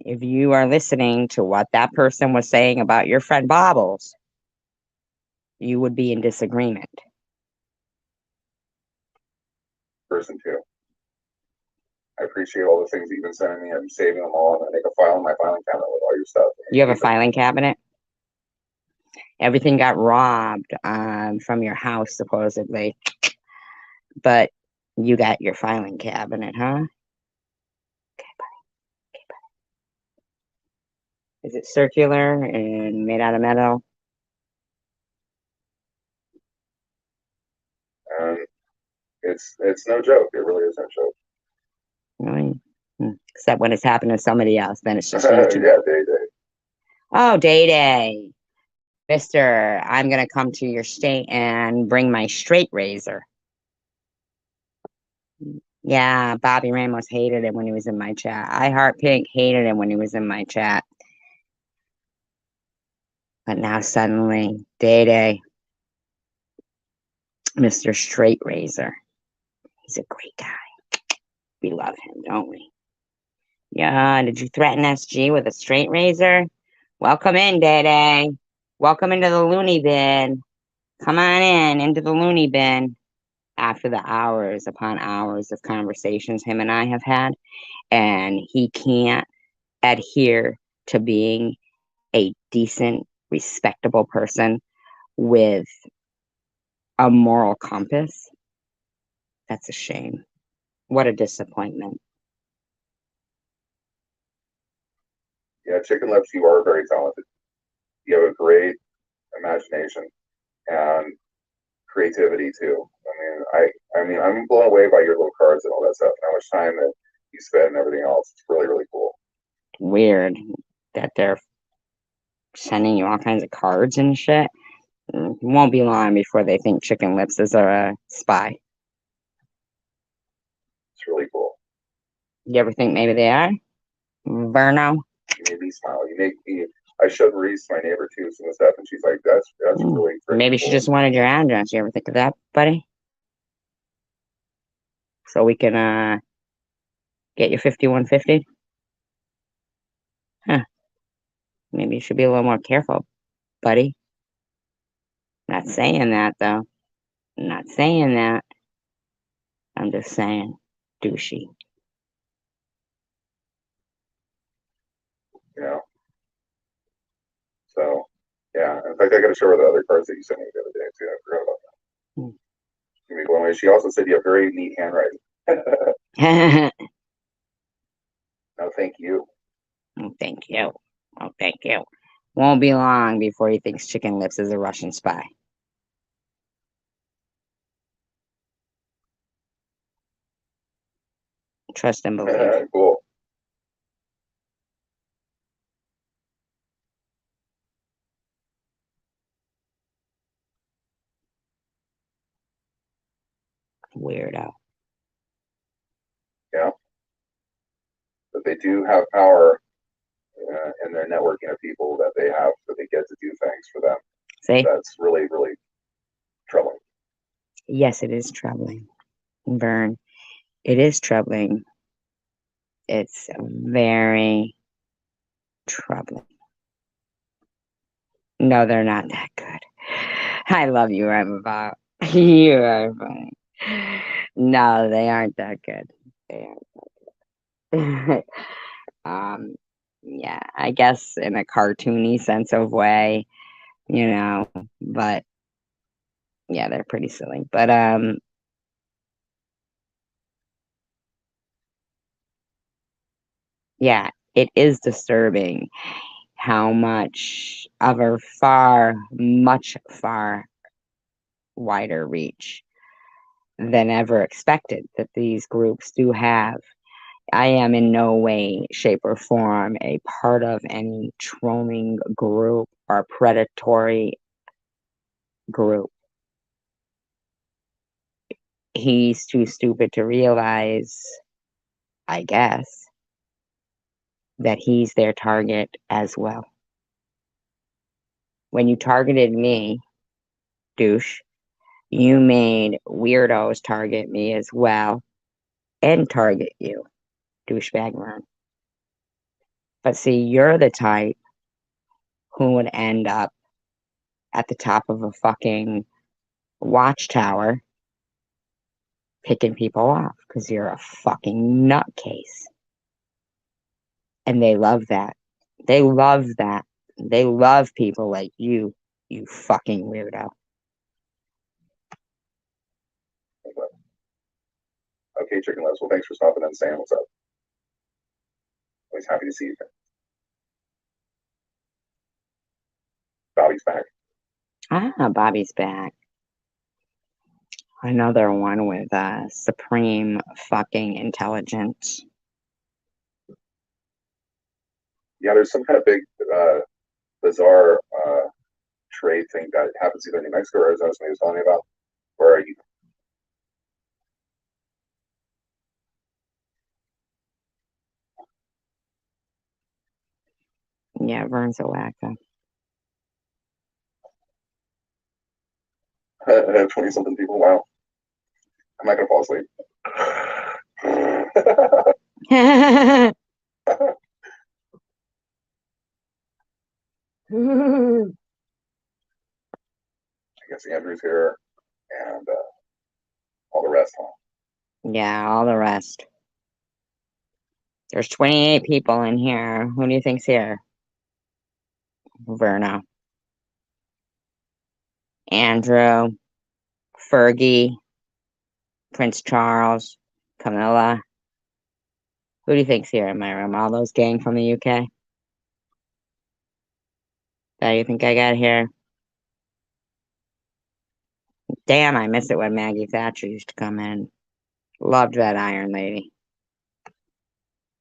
if you are listening to what that person was saying about your friend Bobbles, you would be in disagreement. Person too. I appreciate all the things that you've been sending me. I'm saving them all. I'm going to make a file in my filing cabinet with all your stuff. You have a filing cabinet? Everything got robbed from your house, supposedly. But you got your filing cabinet, huh? Okay, buddy. Okay, buddy. Is it circular and made out of metal? It's no joke. It really is no joke. Really? Except when it's happened to somebody else, then it's just Yeah, YouTube. Day. Oh, Day. Mister, I'm going to come to your state and bring my straight razor. Yeah, Bobby Ramos hated it when he was in my chat. I Heart Pink hated him when he was in my chat. But now suddenly, Day, Mr. Straight Razor. He's a great guy. We love him, don't we? Yeah, did you threaten SG with a straight razor? Welcome in, Day. Welcome into the loony bin. Come on into the loony bin. After the hours upon hours of conversations him and I have had, and he can't adhere to being a decent, respectable person with a moral compass. That's a shame. What a disappointment. Yeah, Chicken Lips, you are very talented. You have a great imagination and creativity too. I mean, I'm blown away by your little cards and all that stuff, and how much time that you spend and everything else. It's really, really cool. Weird that they're sending you all kinds of cards and shit. It won't be long before they think Chicken Lips is a spy. It's really cool. You ever think maybe they are? Verno? You made me smile. You make me. I showed Reese, my neighbor, too, some stuff, and she's like, "That's really great." Maybe she just wanted your address. You ever think of that, buddy? So we can get you 5150? Huh. Maybe you should be a little more careful, buddy. Not saying that, though. I'm not saying that. I'm just saying douchey. You know. So yeah. In fact, I got to show her the other cards that you sent me the other day too. I forgot about that. Hmm. She also said you have very neat handwriting. No, thank you. Oh, thank you. Oh, thank you. Won't be long before he thinks Chicken Lips is a Russian spy. Trust and believe. Cool. Weirdo. Yeah. But they do have power in their networking of people that they have, that they get to do things for them. See? That's really, really troubling. Yes, it is troubling. Vern, it is troubling. It's very troubling. No, they're not that good. I love you, Emma. You are funny. No, they aren't that good. They aren't that good. Yeah, I guess in a cartoony sense of way, but yeah, they're pretty silly. But yeah, it is disturbing how much of a much far wider reach than ever expected that these groups do have. I am in no way, shape, or form a part of any trolling group or predatory group. He's too stupid to realize, I guess, that he's their target as well. When you targeted me, douche, you made weirdos target me as well and target you, douchebag man. But see, you're the type who would end up at the top of a fucking watchtower picking people off because you're a fucking nutcase. And they love that. They love that. They love people like you fucking weirdo. Okay, Chicken Lips. Well, thanks for stopping and saying what's up. Always happy to see you. Bobby's back. Ah, Bobby's back. Another one with supreme fucking intelligence. Yeah, there's some kind of big, bizarre trade thing that happens either in New Mexico or Arizona. Somebody was telling me about. Where are you? Yeah, Vern's a wacko. 20-something people. Wow. I'm not gonna fall asleep. I guess Andrew's here and all the rest. Huh? Yeah, all the rest. There's 28 people in here. Who do you think's here? Verna, Andrew, Fergie, Prince Charles, Camilla. Who do you think's here in my room? All those gang from the UK? That you think I got here? Damn, I miss it when Maggie Thatcher used to come in. Loved that Iron Lady.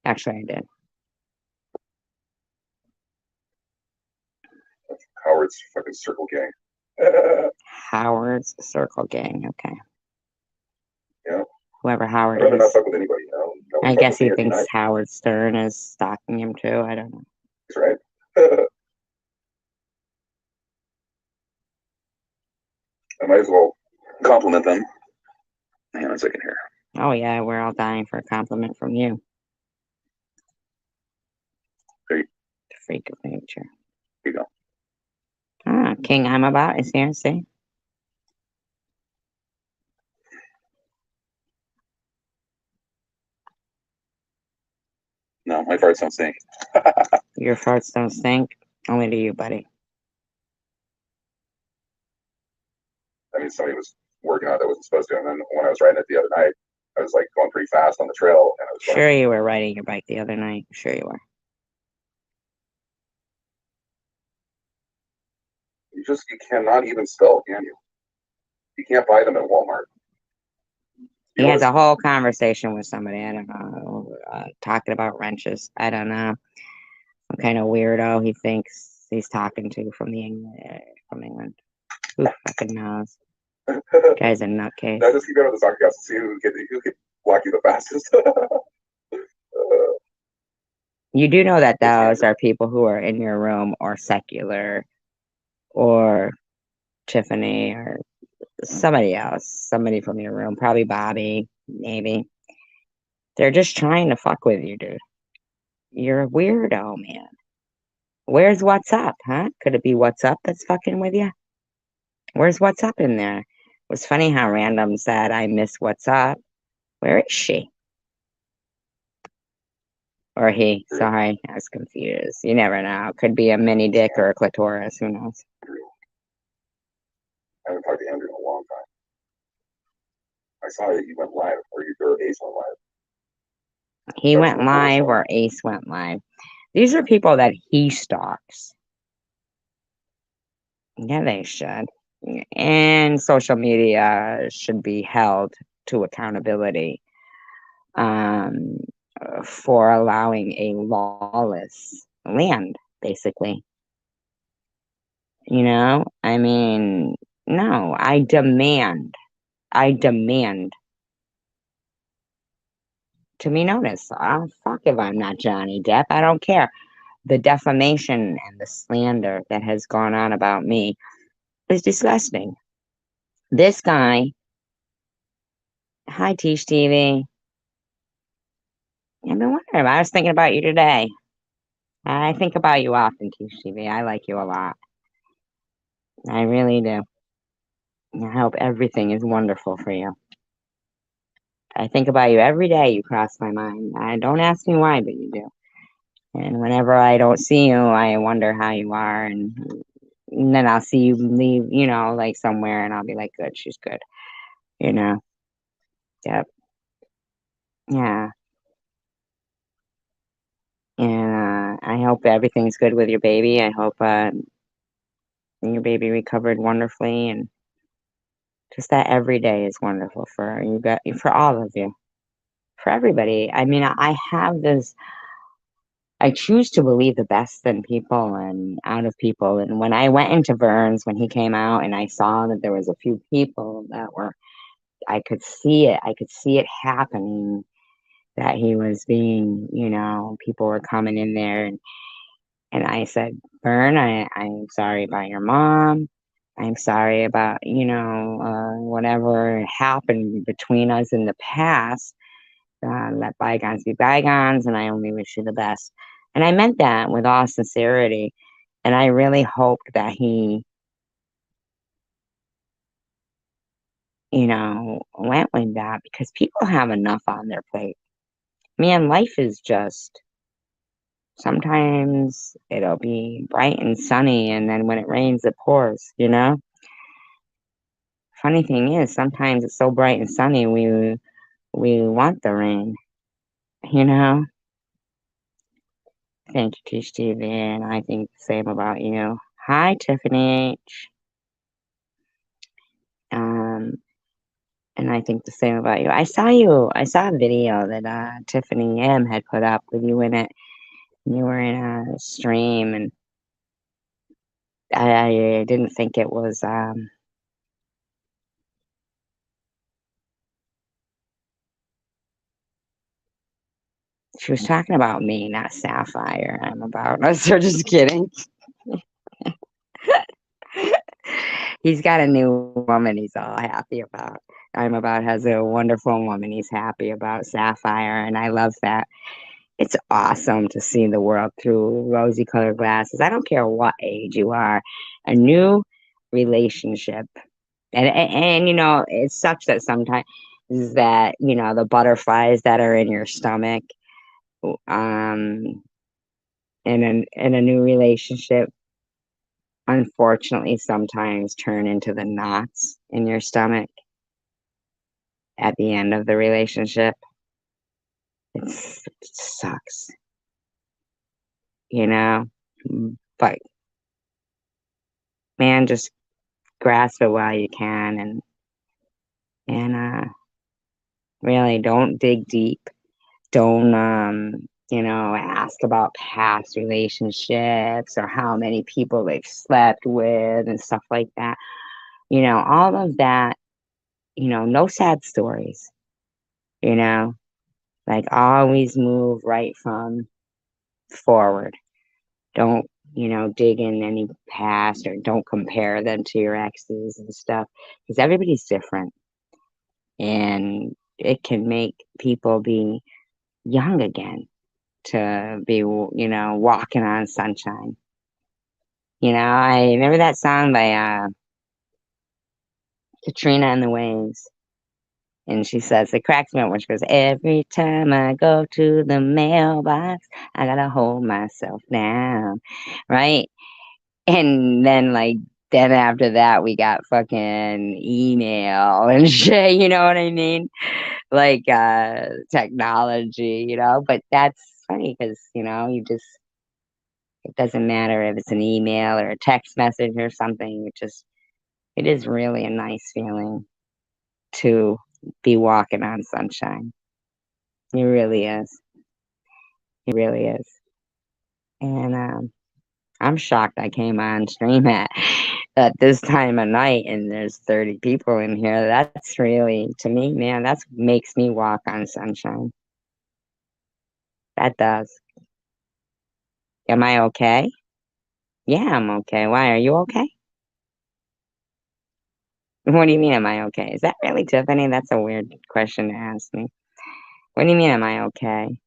Actually, I did. Howard's fucking circle gang. Howard's Circle Gang. Okay. Yeah. Whoever Howard I'd rather not is. fuck with anybody, you know. No I fuck guess with me he if you thinks not. Howard Stern is stalking him too. I don't know. That's right. I might as well compliment them. Hang on a second here. Oh yeah, we're all dying for a compliment from you. There you, The freak of nature. you go. Ah, King I'm about is here, see? No, my farts don't stink. Your farts don't stink? Only to you, buddy. I mean, somebody was working on it that wasn't supposed to. And then when I was riding it the other night, I was like going pretty fast on the trail, and I was Sure, you were riding your bike the other night. Sure, you were. you cannot even spell, can you? You can't buy them at Walmart. He has a whole conversation with somebody. I don't know, talking about wrenches. I don't know. What kind of weirdo he thinks he's talking to from England. Who fucking knows? Guy's a nutcase. I just keep going to the soccer guys to see who can block you the fastest. You do know that those are people who are in your room, or secular, or Tiffany, or somebody else, somebody from your room, probably Bobby, maybe. They're just trying to fuck with you, dude. You're a weirdo, man. Where's what's up, huh? Could it be what's up that's fucking with you? Where's what's up in there? It was funny how Random said, I miss what's up. Where is she? Or he. Sorry, I was confused. You never know. Could be a mini dick or a clitoris. Who knows? I haven't talked to Andrew in a long time. I saw that you went live, or Ace went live. He went live, or Ace went live. These are people that he stalks. Yeah, they should. And social media should be held to accountability for allowing a lawless land, basically. You know, I mean, no, I demand to be noticed. Oh, fuck if I'm not Johnny Depp. I don't care. The defamation and the slander that has gone on about me is disgusting. This guy, hi, Teach TV. I've been wondering. I was thinking about you today. I think about you often, Teach TV. I like you a lot. I really do. I hope everything is wonderful for you. I think about you every day. You cross my mind. I don't ask me why, but you do. And whenever I don't see you, I wonder how you are. And then I'll see you leave, like somewhere, and I'll be like, good, she's good. Yep. Yeah. And I hope everything's good with your baby. I hope your baby recovered wonderfully, and just that every day is wonderful for you, for all of you, for everybody. I mean, I choose to believe the best in people and out of people. And when I went into Vern's, when he came out, and I saw that there was a few people that I could see it happening, that he was being, people were coming in there, and I said, Vern, I'm sorry about your mom. I'm sorry about, whatever happened between us in the past. Let bygones be bygones, and I only wish you the best. And I meant that with all sincerity. And I really hoped that he, went with that, because people have enough on their plate. Man, life is just, sometimes it'll be bright and sunny, and then when it rains, it pours, Funny thing is, sometimes it's so bright and sunny, we want the rain, you know? Thank you, Tish TV, and I think the same about you. Hi, Tiffany H. And I think the same about you. I saw a video that Tiffany M had put up with you in it. You were in a stream, and I didn't think it was, she was talking about me, not Sapphire. I'm about, no, so just kidding. He's got a new woman he's all happy about. I'm about has a wonderful woman he's happy about, Sapphire, and I love that. It's awesome to see the world through rosy colored glasses. I don't care what age you are. A new relationship. And it sucks that sometimes that, the butterflies that are in your stomach, um in a new relationship, unfortunately sometimes turn into the knots in your stomach at the end of the relationship. It sucks, you know. But man, just grasp it while you can, and really don't dig deep. Don't ask about past relationships or how many people they've slept with and stuff like that. All of that, no sad stories, you know, like always move right from forward. Don't, dig in any past, or don't compare them to your exes and stuff, because everybody's different, and it can make people be young again, to be, walking on sunshine. I remember that song by Katrina and the Waves. And she says, it cracks me up when she goes, every time I go to the mailbox, I gotta hold myself down. Right? And then, then after that, we got fucking email and shit. You know what I mean? Technology, but that's funny because, it doesn't matter if it's an email or a text message or something. It is really a nice feeling to be walking on sunshine. It really is. It really is. And I'm shocked I came on stream at this time of night and there's 30 people in here. That's really, to me, man, that makes me walk on sunshine. That does. Am I okay? Yeah, I'm okay. Why? Are you okay? What do you mean, am I okay? Is that really Tiffany? That's a weird question to ask me. What do you mean, am I okay?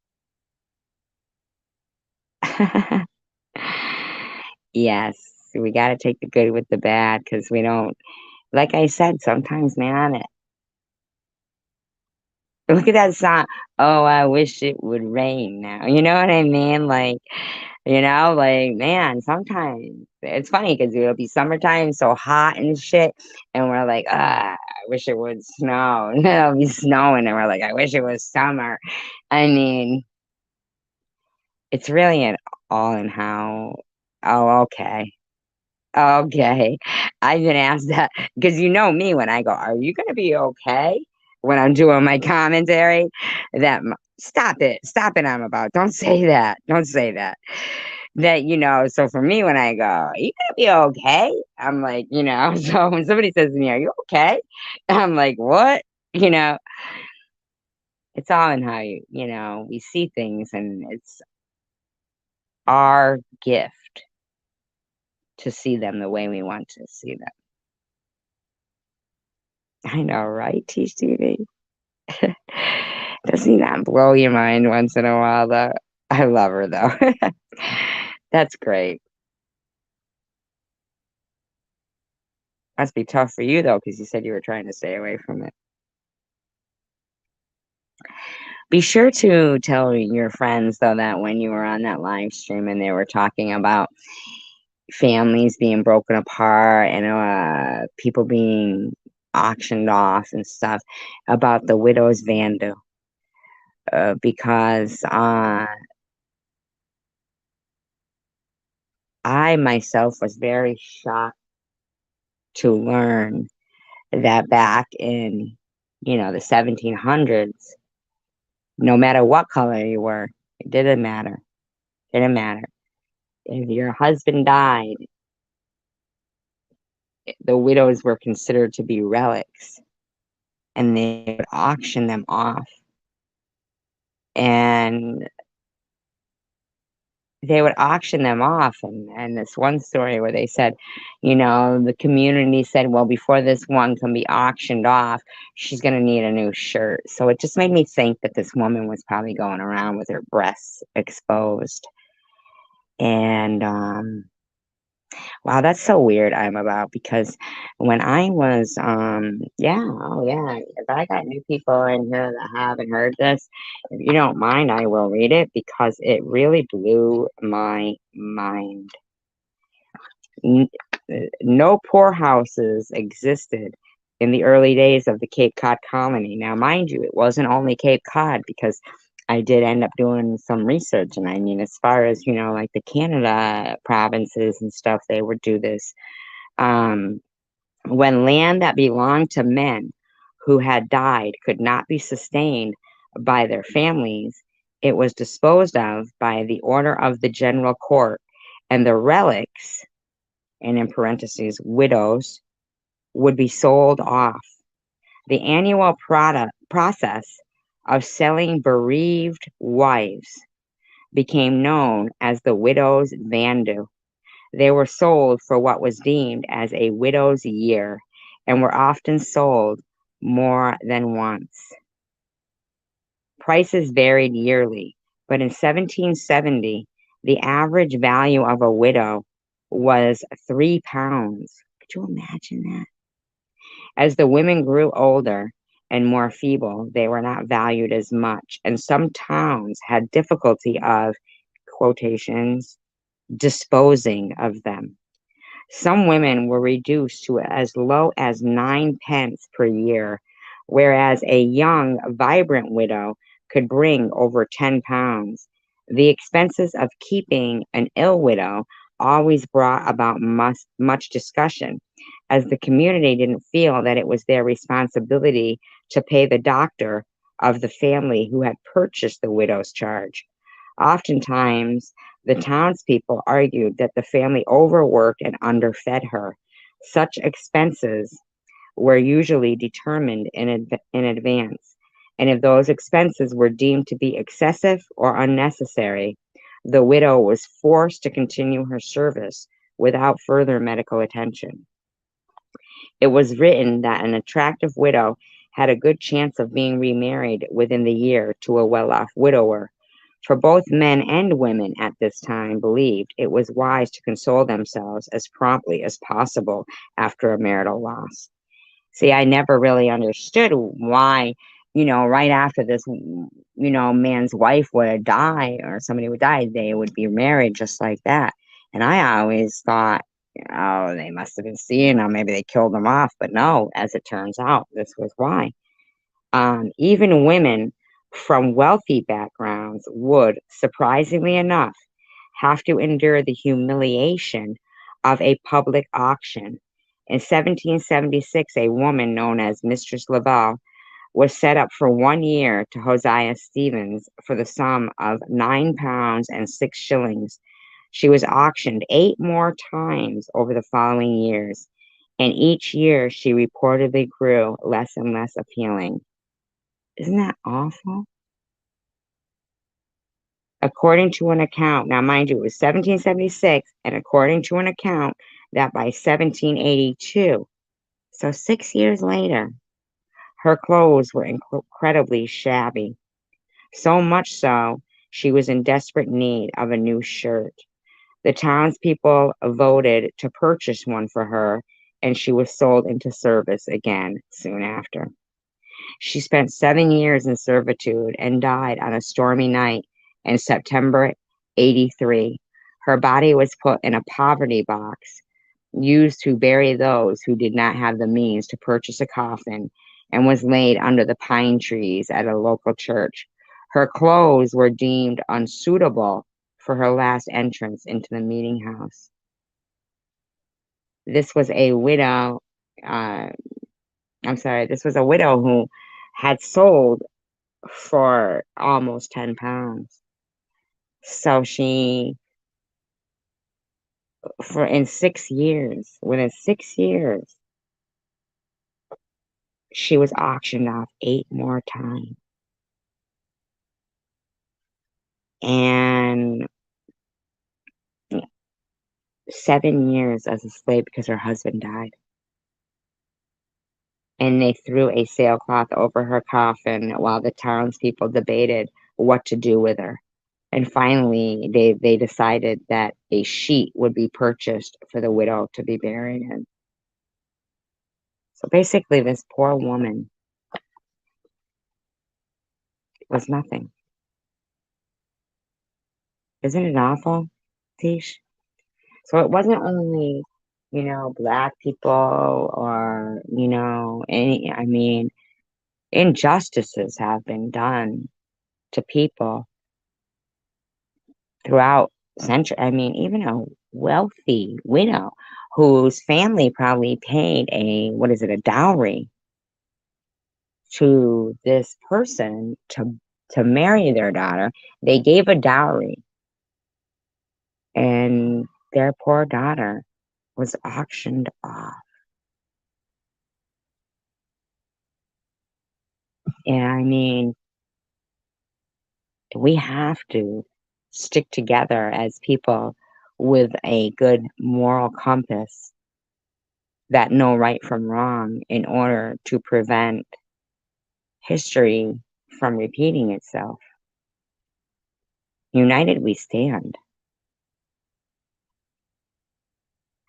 Yes, we got to take the good with the bad because we don't, like I said, sometimes, man, look at that song. Oh, I wish it would rain now. You know what I mean? Man, sometimes it's funny because it'll be summertime, so hot and shit. And we're like, I wish it would snow. And then it'll be snowing, and we're like, I wish it was summer. I mean, it's really all in how, oh, okay. Okay. I've been asked that because you know me when I go, are you going to be okay? When I'm doing my commentary, stop it. Stop it. I'm about. Don't say that. Don't say that. So for me, when I go, are you going to be okay? I'm like, so when somebody says to me, are you okay? I'm like, what? You know, it's all in how we see things, and it's our gift to see them the way we want to see them. I know, right, Teach TV? Doesn't that blow your mind once in a while, though? I love her, though. That's great. Must be tough for you, though, because you said you were trying to stay away from it. Be sure to tell your friends, though, that when you were on that live stream and they were talking about families being broken apart and people being auctioned off and stuff, about the widow's vandal, because I myself was very shocked to learn that back in, the 1700s, no matter what color you were, it didn't matter. Didn't matter. If your husband died, the widows were considered to be relics, and they would auction them off. And they would auction them off. And this one story where they said, the community said, well, before this one can be auctioned off, she's going to need a new shirt. So it just made me think that this woman was probably going around with her breasts exposed. And Wow, that's so weird. I'm about because when I was, yeah, oh yeah, if I got new people in here that haven't heard this, if you don't mind, I will read it because it really blew my mind. N- no poorhouses existed in the early days of the Cape Cod colony. Now, mind you, it wasn't only Cape Cod because I did end up doing some research. And I mean, as far as, like the Canada provinces and stuff, they would do this. Um, when land that belonged to men who had died could not be sustained by their families, it was disposed of by the order of the general court, and the relics, and in parentheses, widows, would be sold off. The annual process of selling bereaved wives became known as the widow's bandu. They were sold for what was deemed as a widow's year and were often sold more than once. Prices varied yearly, but in 1770, the average value of a widow was £3. Could you imagine that? As the women grew older and more feeble, they were not valued as much, and some towns had difficulty of, quotations, disposing of them. Some women were reduced to as low as 9 pence per year, whereas a young, vibrant widow could bring over £10. The expenses of keeping an ill widow always brought about much discussion, as the community didn't feel that it was their responsibility to pay the doctor of the family who had purchased the widow's charge. Oftentimes, the townspeople argued that the family overworked and underfed her. Such expenses were usually determined in advance, and if those expenses were deemed to be excessive or unnecessary, the widow was forced to continue her service without further medical attention. It was written that an attractive widow had a good chance of being remarried within the year to a well off widower, for both men and women at this time believed it was wise to console themselves as promptly as possible after a marital loss. See, I never really understood why, right after this, man's wife would die or somebody would die, they would be married just like that. And I always thought, oh, they must have been seeing them. Maybe they killed them off. But no, as it turns out, this was why. Even women from wealthy backgrounds would, surprisingly enough, have to endure the humiliation of a public auction. In 1776, a woman known as Mistress Laval was set up for 1 year to Hosea Stevens for the sum of £9 and 6 shillings. She was auctioned 8 more times over the following years, and each year she reportedly grew less and less appealing. Isn't that awful? According to an account, now mind you, it was 1776, and according to an account that by 1782, so 6 years later, her clothes were incredibly shabby. So much so, she was in desperate need of a new shirt. The townspeople voted to purchase one for her, and she was sold into service again soon after. She spent 7 years in servitude and died on a stormy night in September 83. Her body was put in a poverty box used to bury those who did not have the means to purchase a coffin, and was laid under the pine trees at a local church. Her clothes were deemed unsuitable for her last entrance into the meeting house. This was a widow. Uh, this was a widow who had sold for almost £10. So for in 6 years, within 6 years, she was auctioned off 8 more times. And 7 years as a slave because her husband died. And they threw a sailcloth over her coffin while the townspeople debated what to do with her. And finally, they decided that a sheet would be purchased for the widow to be buried in. So basically, this poor woman was nothing. Isn't it awful, Tish? So it wasn't only, black people or, I mean, injustices have been done to people throughout century. I mean, even a wealthy widow whose family probably paid a dowry to this person to marry their daughter. They gave a dowry, and their poor daughter was auctioned off. And I mean, we have to stick together as people with a good moral compass that know right from wrong in order to prevent history from repeating itself. United we stand.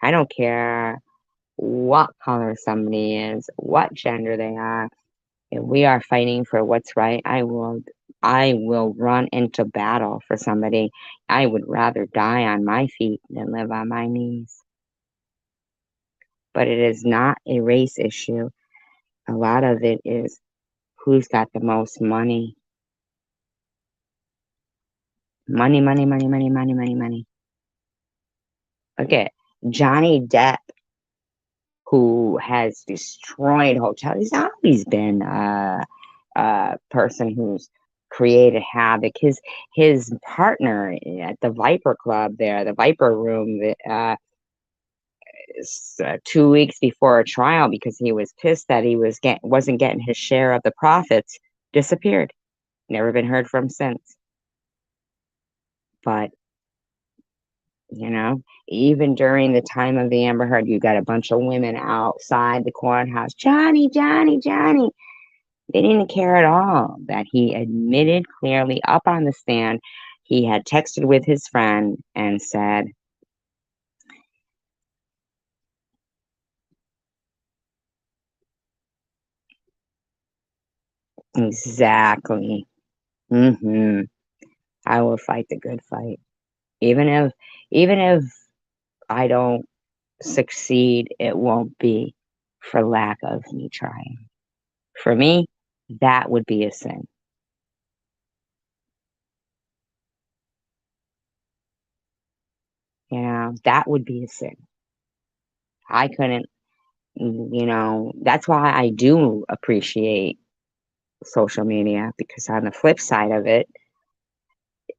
I don't care what color somebody is, what gender they are. If we are fighting for what's right, I will run into battle for somebody. I would rather die on my feet than live on my knees. But it is not a race issue. A lot of it is who's got the most money. Money, money, money, money, money, money, money. Look at Johnny Depp, who has destroyed hotels. He's always been a person who's created havoc. His partner at the Viper Club there, the Viper Room, 2 weeks before a trial, because he was pissed that he wasn't getting his share of the profits, disappeared. Never been heard from since. But even during the time of the Amber Heard, you got a bunch of women outside the courthouse. Johnny, Johnny, Johnny. They didn't care at all that he admitted clearly up on the stand he had texted with his friend and said, exactly. I will fight the good fight. Even if I don't succeed, it won't be for lack of me trying. For me, that would be a sin. That would be a sin. I couldn't, that's why I do appreciate social media, because on the flip side of it,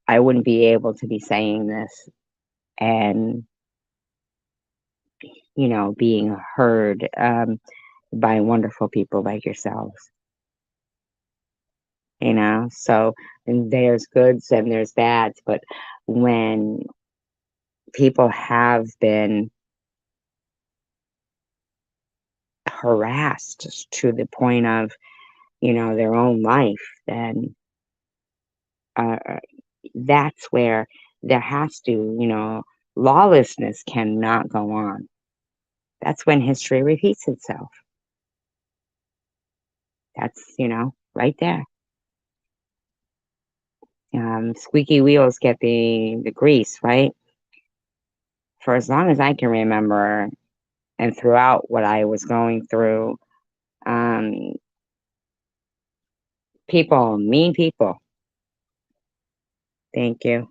I wouldn't be able to be saying this and, being heard by wonderful people like yourselves. So there's goods and there's bads, but when people have been harassed to the point of, their own life, then uh, that's where there has to, lawlessness cannot go on. That's when history repeats itself. That's, right there. Squeaky wheels get the grease, right? For as long as I can remember, and throughout what I was going through, um, mean people. Thank you.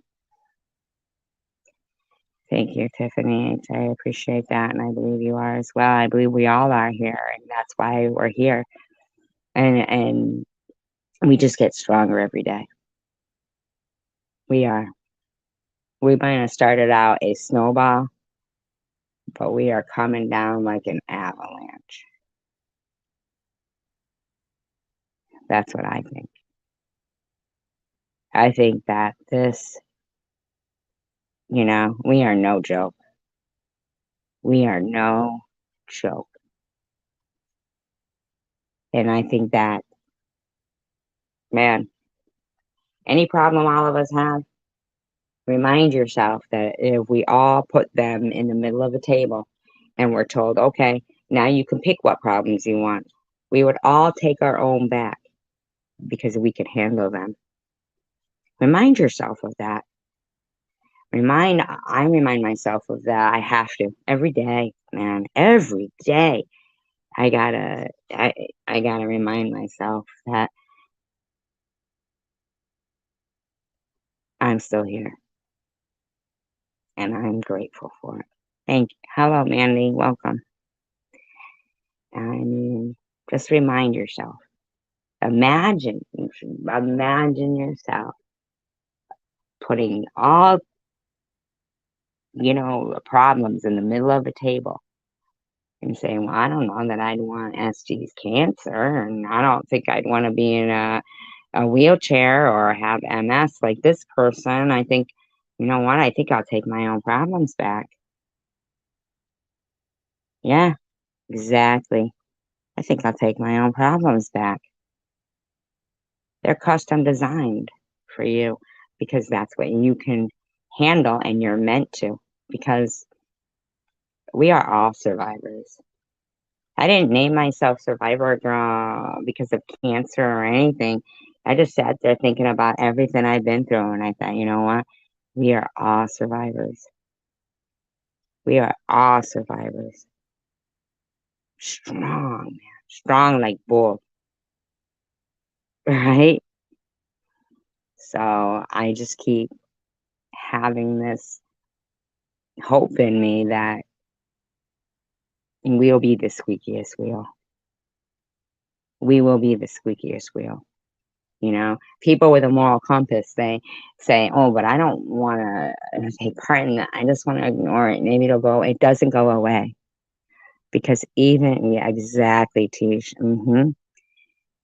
Thank you, Tiffany. I appreciate that, and I believe you are as well. I believe we all are here, and that's why we're here. And we just get stronger every day. We are. We might have started out a snowball, but we are coming down like an avalanche. That's what I think. I think that this, we are no joke. We are no joke. And I think that, man, any problem all of us have, Remind yourself that if we all put them in the middle of a table and we're told, okay, now you can pick what problems you want, we would all take our own back because we could handle them. Remind yourself of that. I remind myself of that. I have to every day, man, every day. I gotta remind myself that I'm still here and I'm grateful for it. Thank you. Hello, Mandy. Welcome. I mean, just remind yourself. Imagine yourself putting all, problems in the middle of a table and saying, well, I don't know that I'd want SG's cancer, and I don't think I'd want to be in a wheelchair or have MS like this person. I think, you know what? I think I'll take my own problems back. Yeah, exactly. I think I'll take my own problems back. They're custom designed for you because that's what you can handle and you're meant to, because we are all survivors. I didn't name myself Survivor because of cancer or anything. I just sat there thinking about everything I've been through, and I thought, you know what? We are all survivors. We are all survivors. Strong, man. Strong like bull, right? So I just keep having this hope in me that we'll be the squeakiest wheel. We will be the squeakiest wheel. People with a moral compass, they say, oh, but I don't want to take part in that. I just want to ignore it. Maybe it'll go. It doesn't go away. Because yeah, exactly, Tish. And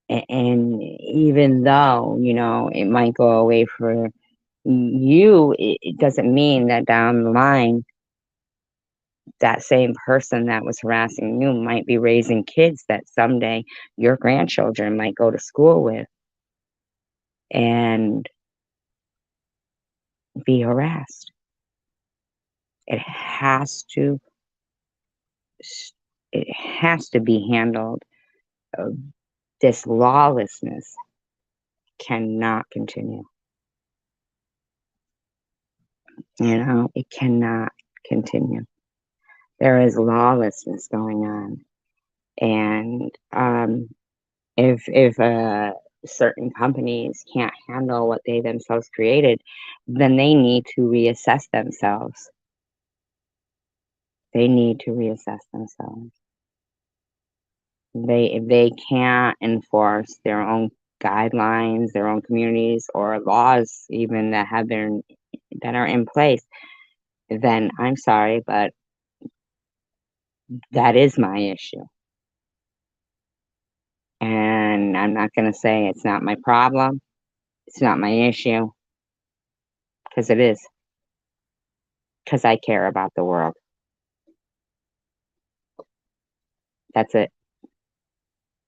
even though, it might go away for you, it doesn't mean that down the line, that same person that was harassing you might be raising kids that someday your grandchildren might go to school with and be harassed. It has to be handled. This lawlessness cannot continue. It cannot continue. There is lawlessness going on, and if certain companies can't handle what they themselves created, then they need to reassess themselves. They need to reassess themselves. If they can't enforce their own guidelines, their own communities, or laws even that are in place, then I'm sorry, but that is my issue. And I'm not going to say it's not my problem. It's not my issue, because it is. Because I care about the world. That's it.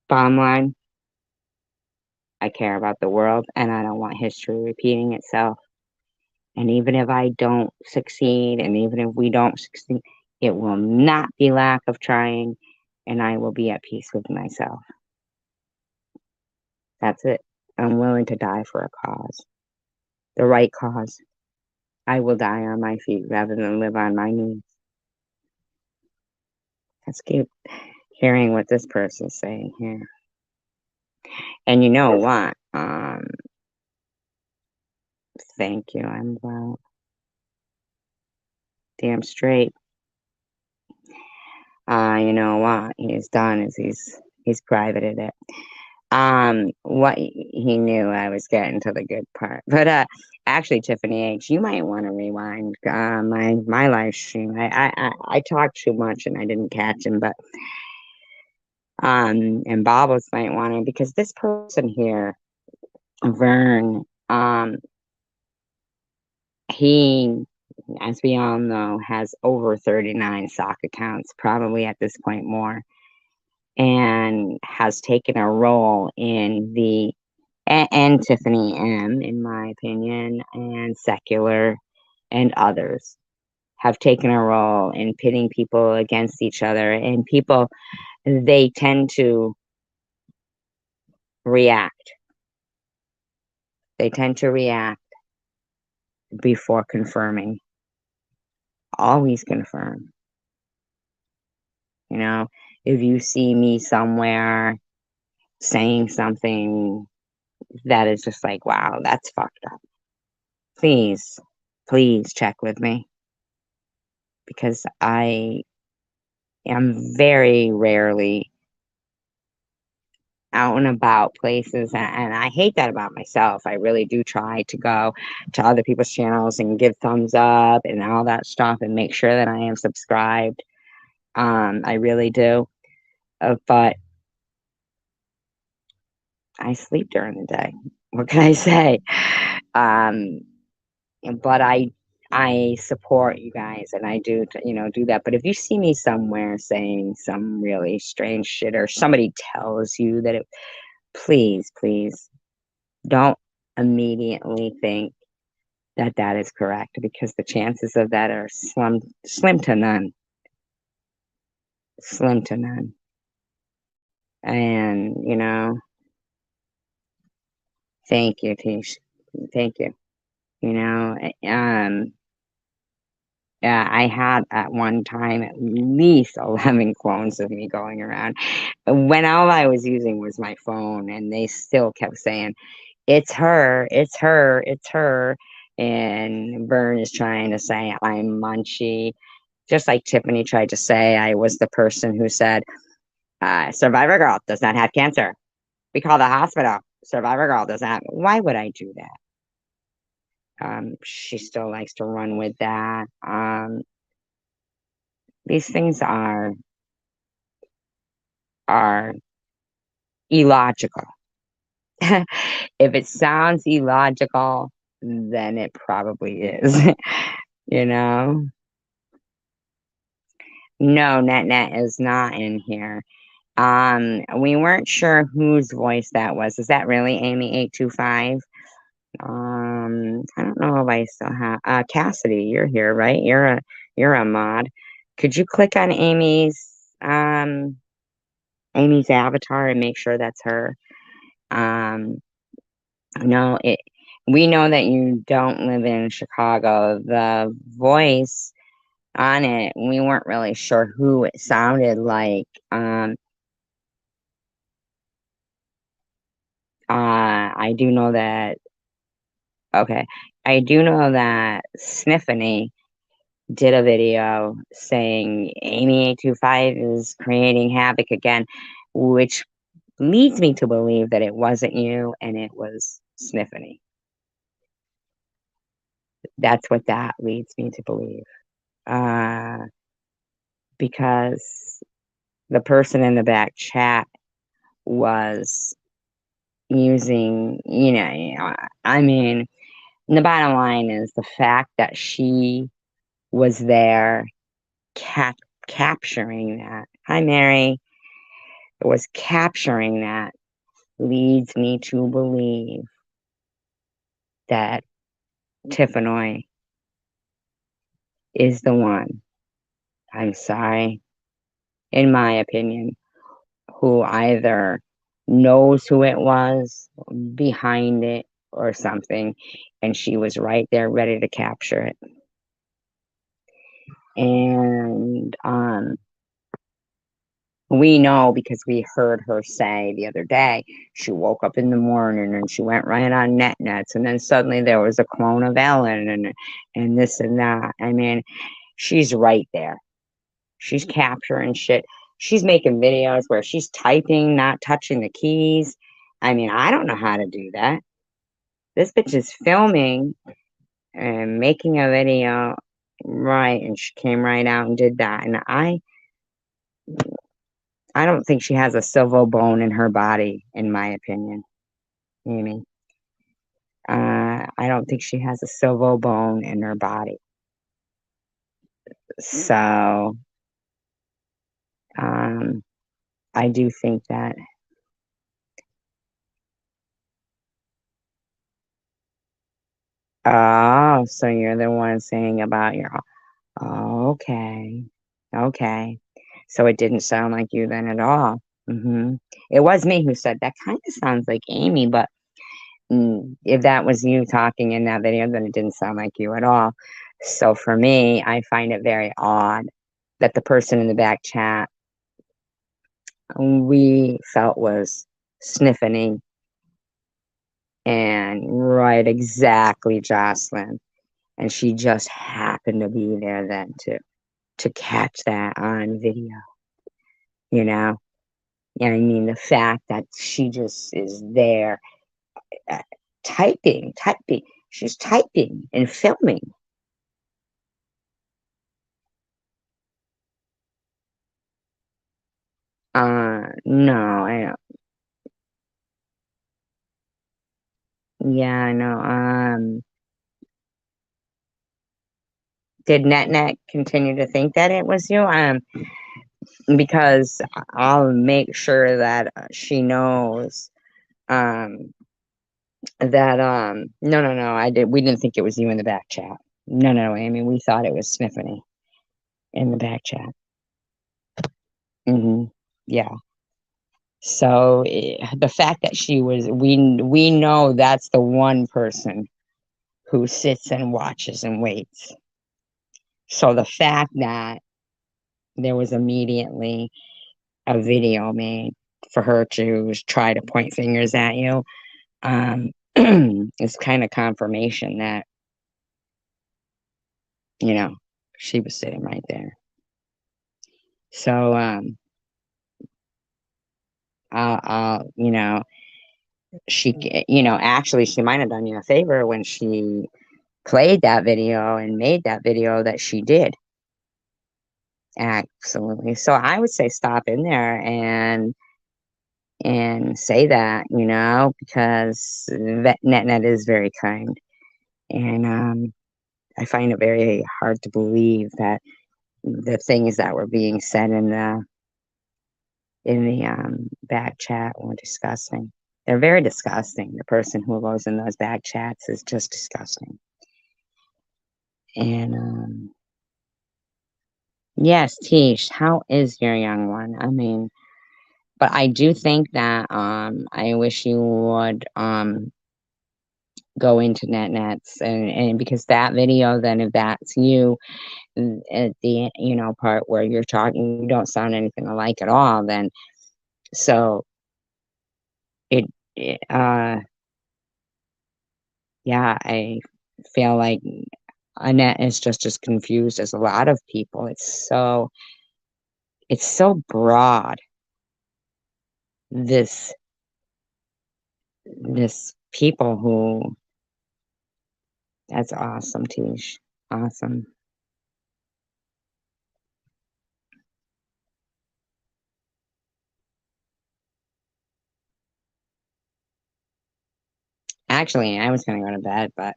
Bottom line, I care about the world, and I don't want history repeating itself. And even if I don't succeed, and even if we don't succeed, it will not be lack of trying, and I will be at peace with myself. That's it. I'm willing to die for a cause. The right cause. I will die on my feet rather than live on my knees. Let's keep hearing what this person's saying here. And you know what? Thank you. I'm well. Damn straight. You know what he's done is he's privated it. What he knew I was getting to the good part, but actually, Tiffany H, you might want to rewind my live stream. I talked too much and I didn't catch him, but and Bobbles might want to, because this person here, Vern, he, as we all know, has over 39 sock accounts, probably at this point more, and has taken a role in and Tiffany M, in my opinion, and Secular, and others have taken a role in pitting people against each other, and people, they tend to react. They tend to react before confirming. Always confirm. You know, if you see me somewhere saying something that is just like, wow, that's fucked up, please, please check with me, because I am very rarely out and about places, and I hate that about myself. I really do try to go to other people's channels and give thumbs up and all that stuff and make sure that I am subscribed. I really do. But I sleep during the day. What can I say? Um, but I support you guys, and I do, do that. But if you see me somewhere saying some really strange shit, or somebody tells you that please, please don't immediately think that that is correct, because the chances of that are slim to none. Slim to none. And, thank you, Tish. Thank you. You know, um, yeah, I had at one time at least 11 clones of me going around when all I was using was my phone, and they still kept saying, it's her, it's her, it's her. And Vern is trying to say I'm Munchie, just like Tiffany tried to say I was the person who said, Survivor Girl does not have cancer. We call the hospital. Survivor Girl does not. Why would I do that? She still likes to run with that. These things are illogical. If it sounds illogical, then it probably is. you know? No, Net is not in here. We weren't sure whose voice that was. Is that really Amy825? I don't know if I still have Cassidy, you're here, right? You're a mod. Could you click on Amy's avatar and make sure that's her? Um, no, we know that you don't live in Chicago. The voice on it, we weren't really sure who it sounded like. I do know that, okay, I do know that Sniffany did a video saying Amy825 is creating havoc again, which leads me to believe that it wasn't you and it was Sniffany. That's what that leads me to believe. Because the person in the back chat was using, I mean, the bottom line is the fact that she was there capturing that. Hi, Mary. Was capturing that leads me to believe that Tiffany is the one. I'm sorry, in my opinion, who either knows who it was behind it or something, and she was right there ready to capture it. And we know because we heard her say the other day, she woke up in the morning and she went right on nets, and then suddenly there was a clone of Ellen and this and that. I mean, she's right there. She's capturing shit. She's making videos where she's typing, not touching the keys. I mean, I don't know how to do that. This bitch is filming and making a video, right? And she came right out and did that. And I don't think she has a silver bone in her body, in my opinion, Amy. I don't think she has a silver bone in her body. So, I do think that Oh, so you're the one saying about your. Oh, okay. Okay. So it didn't sound like you then at all. It was me who said that kind of sounds like Amy, but if that was you talking in that video, then it didn't sound like you at all. So for me, I find it very odd that the person in the back chat we felt was sniffing and right exactly Jocelyn. And she just happened to be there then to catch that on video, you know? And I mean the fact that she just is there uh, typing. She's typing and filming. No, I don't. Yeah, I know. Did NetNet continue to think that it was you? Because I'll make sure that she knows um that no, we didn't think it was you in the back chat. No, I mean we thought it was Sniffany in the back chat. hmm Yeah. So the fact that she was we know that's the one person who sits and watches and waits. So the fact that there was immediately a video made for her to try to point fingers at you is kind of confirmation that, you know, she was sitting right there. So, you know, actually, she might have done you a favor when she played that video and made that video that she did. Absolutely. So I would say stop in there and say that, because NetNet is very kind. And I find it very hard to believe that the things that were being said in the back chat were disgusting. They're very disgusting. The person who goes in those back chats is just disgusting. And yes, Tish, how is your young one? I mean, but I do think that I wish you would go into NetNets and because that video, then if that's you at the part where you're talking, you don't sound anything alike at all, then so it, it yeah, I feel like Annette is just as confused as a lot of people. It's so broad, this this people who that's awesome, Tish. Awesome. Actually, I was gonna go to bed, but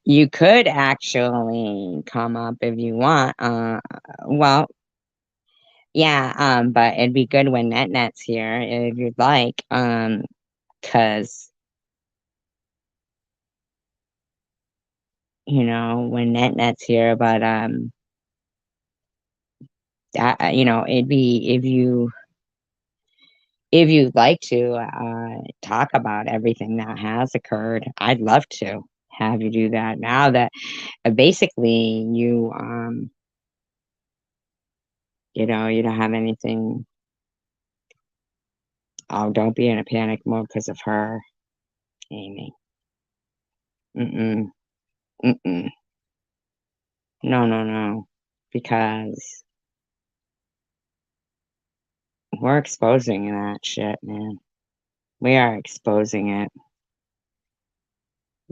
you could actually come up if you want. Well, yeah, but it'd be good when NetNet's here if you'd like. Cause when NetNet's here, but it'd be if you'd like to talk about everything that has occurred. I'd love to have you do that now that basically you don't have anything. Oh, don't be in a panic mode because of her, Amy. Mm-mm, mm-mm. No, no, no. Because we're exposing that shit, man. We are exposing it.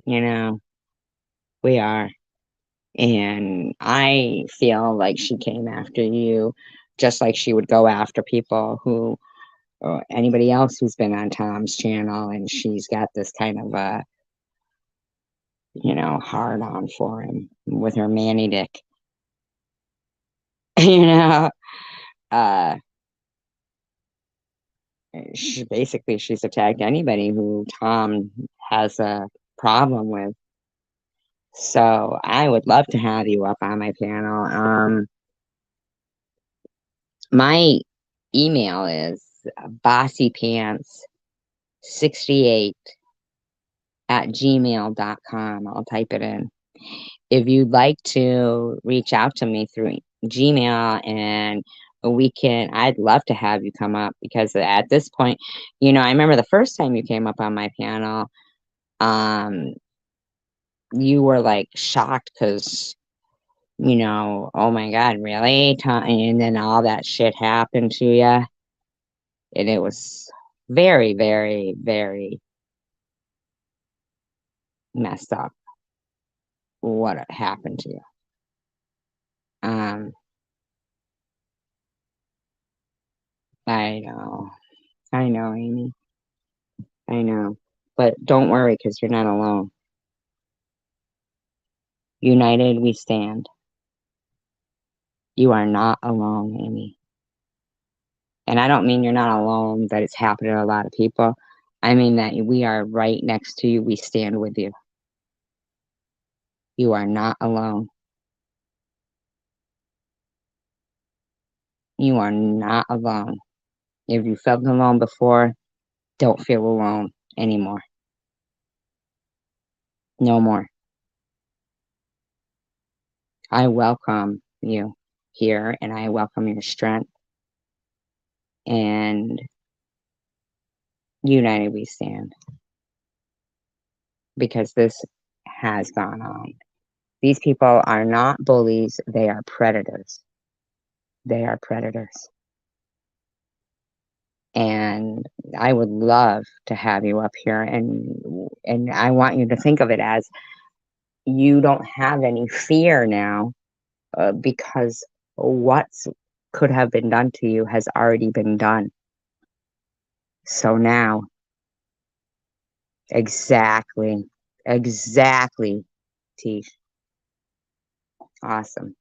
You know, we are. And I feel like she came after you just like she would go after people who, or anybody else who's been on Tom's channel and she's got this kind of a, hard on for him with her manny dick. you know, uh, she's attacked anybody who Tom has a problem with. So I would love to have you up on my panel. My email is bossypants68 at gmail.com. I'll type it in. If you'd like to reach out to me through Gmail and I'd love to have you come up because at this point, I remember the first time you came up on my panel, um, you were like shocked because, oh my God, really? And then all that shit happened to you. And it was very, very, very messed up what happened to you. Um, I know, Amy. I know. But don't worry because you're not alone. United we stand. You are not alone, Amy. And I don't mean you're not alone, that it's happened to a lot of people. I mean that we are right next to you. We stand with you. You are not alone. You are not alone. If you felt alone before, don't feel alone anymore. No more. I welcome you here and I welcome your strength. And united we stand. Because this has gone on. These people are not bullies, they are predators. They are predators. And I would love to have you up here and I want you to think of it as you don't have any fear now because what could have been done to you has already been done. So now, exactly, Tish. Awesome.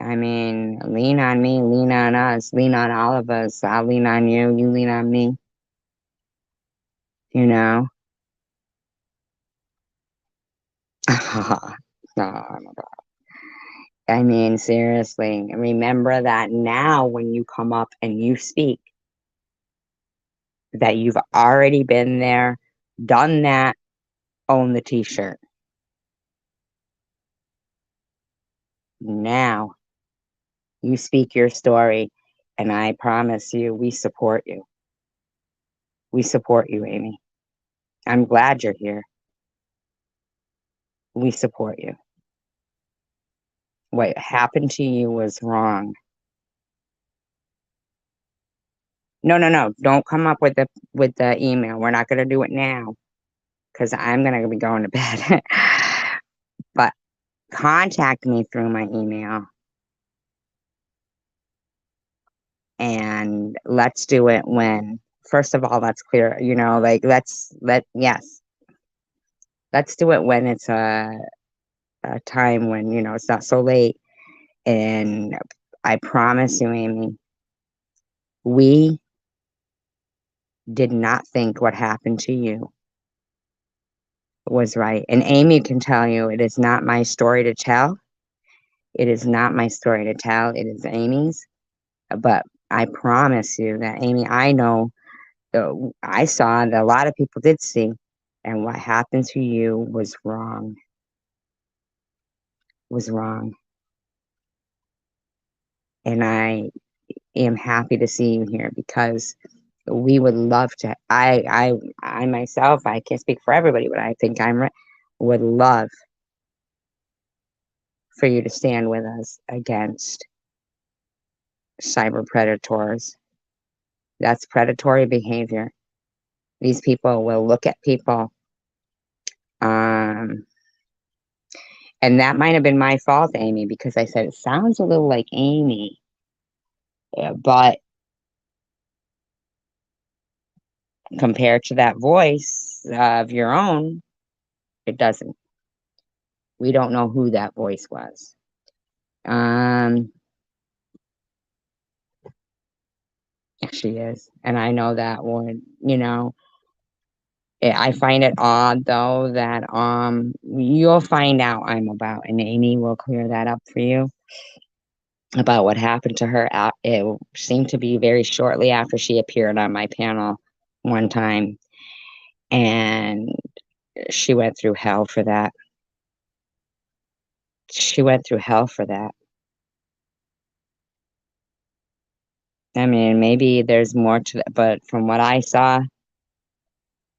I mean, lean on me, lean on us, lean on all of us. I'll lean on you, you lean on me, you know? Oh, my God. I mean, seriously, remember that now when you come up and you speak, that you've already been there, done that, own the t-shirt. Now you speak your story, and I promise you, we support you. We support you, Amy. I'm glad you're here. We support you. What happened to you was wrong. No. Don't come up with the email. We're not gonna do it now because I'm gonna be going to bed. But contact me through my email and let's do it when first of all let's clear, like let's do it when it's a time when it's not so late. And I promise you, Amy, we did not think what happened to you was right. And Amy can tell you it is not my story to tell. It is not my story to tell. It is Amy's. But I promise you that, Amy, I know, I saw that a lot of people did see. And what happened to you was wrong. Was wrong. And I am happy to see you here because we would love to. I myself, I can't speak for everybody, but I think would love for you to stand with us against cyber predators. That's predatory behavior. These people will look at people. And that might have been my fault, Amy, because I said it sounds a little like Amy. But compared to that voice of your own, it doesn't. We don't know who that voice was. She is. And I know that would, I find it odd though that you'll find out I'm about, and Amy will clear that up for you about what happened to her. It seemed to be very shortly after she appeared on my panel one time, and she went through hell for that. She went through hell for that. I mean, maybe there's more to that, but from what I saw,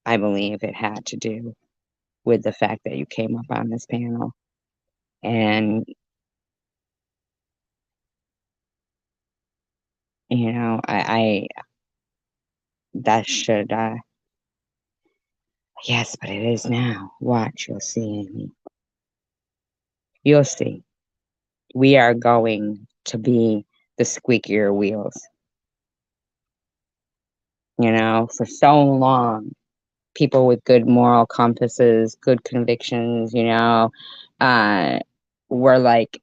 I believe it had to do with the fact that you came up on this panel. And, you know, that should, yes, but it is now. Watch, you'll see, Amy. You'll see. We are going to be the squeakier wheels. You know, for so long, people with good moral compasses, good convictions, were like,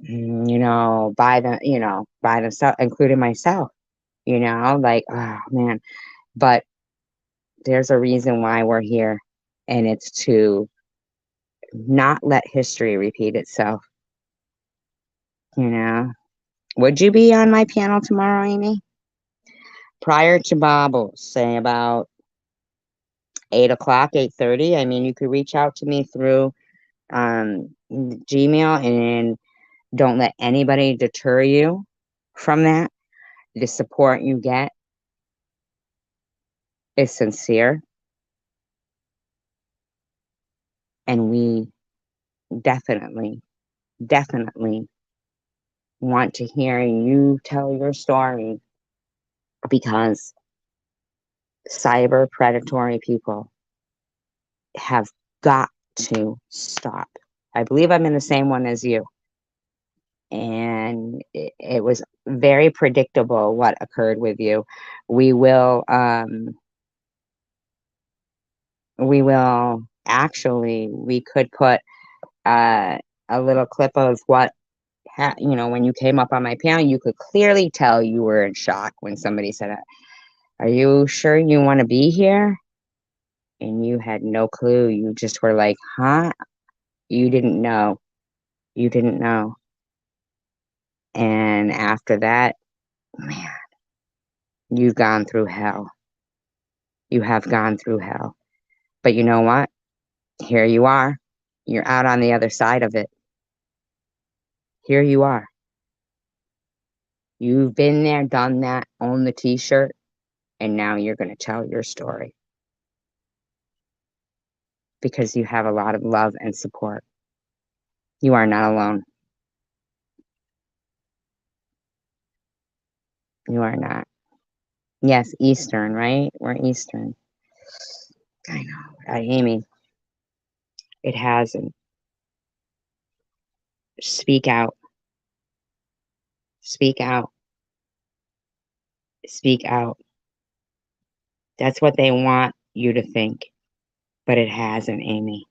by themselves, including myself, like, oh man. But there's a reason why we're here, and it's to not let history repeat itself. Would you be on my panel tomorrow, Amy? Prior to Bobbles, say about 8 o'clock, 8:30. I mean, you could reach out to me through Gmail, and don't let anybody deter you from that. The support you get is sincere, and we definitely, definitely want to hear you tell your story, because cyber predatory people have got to stop. I believe I'm in the same one as you. And it was very predictable what occurred with you. We will actually, we could put a little clip of what when you came up on my panel. You could clearly tell you were in shock when somebody said, "Are you sure you want to be here?" And you had no clue. You just were like, huh? You didn't know. You didn't know. And after that, man, you've gone through hell. You have gone through hell. But you know what? Here you are. You're out on the other side of it. Here you are. You've been there, done that, owned the t-shirt, and now you're going to tell your story. Because you have a lot of love and support. You are not alone. You are not. Yes, Eastern, right? We're Eastern. I know. Amy, it hasn't. Speak out. Speak out. Speak out. That's what they want you to think. But it hasn't, Amy.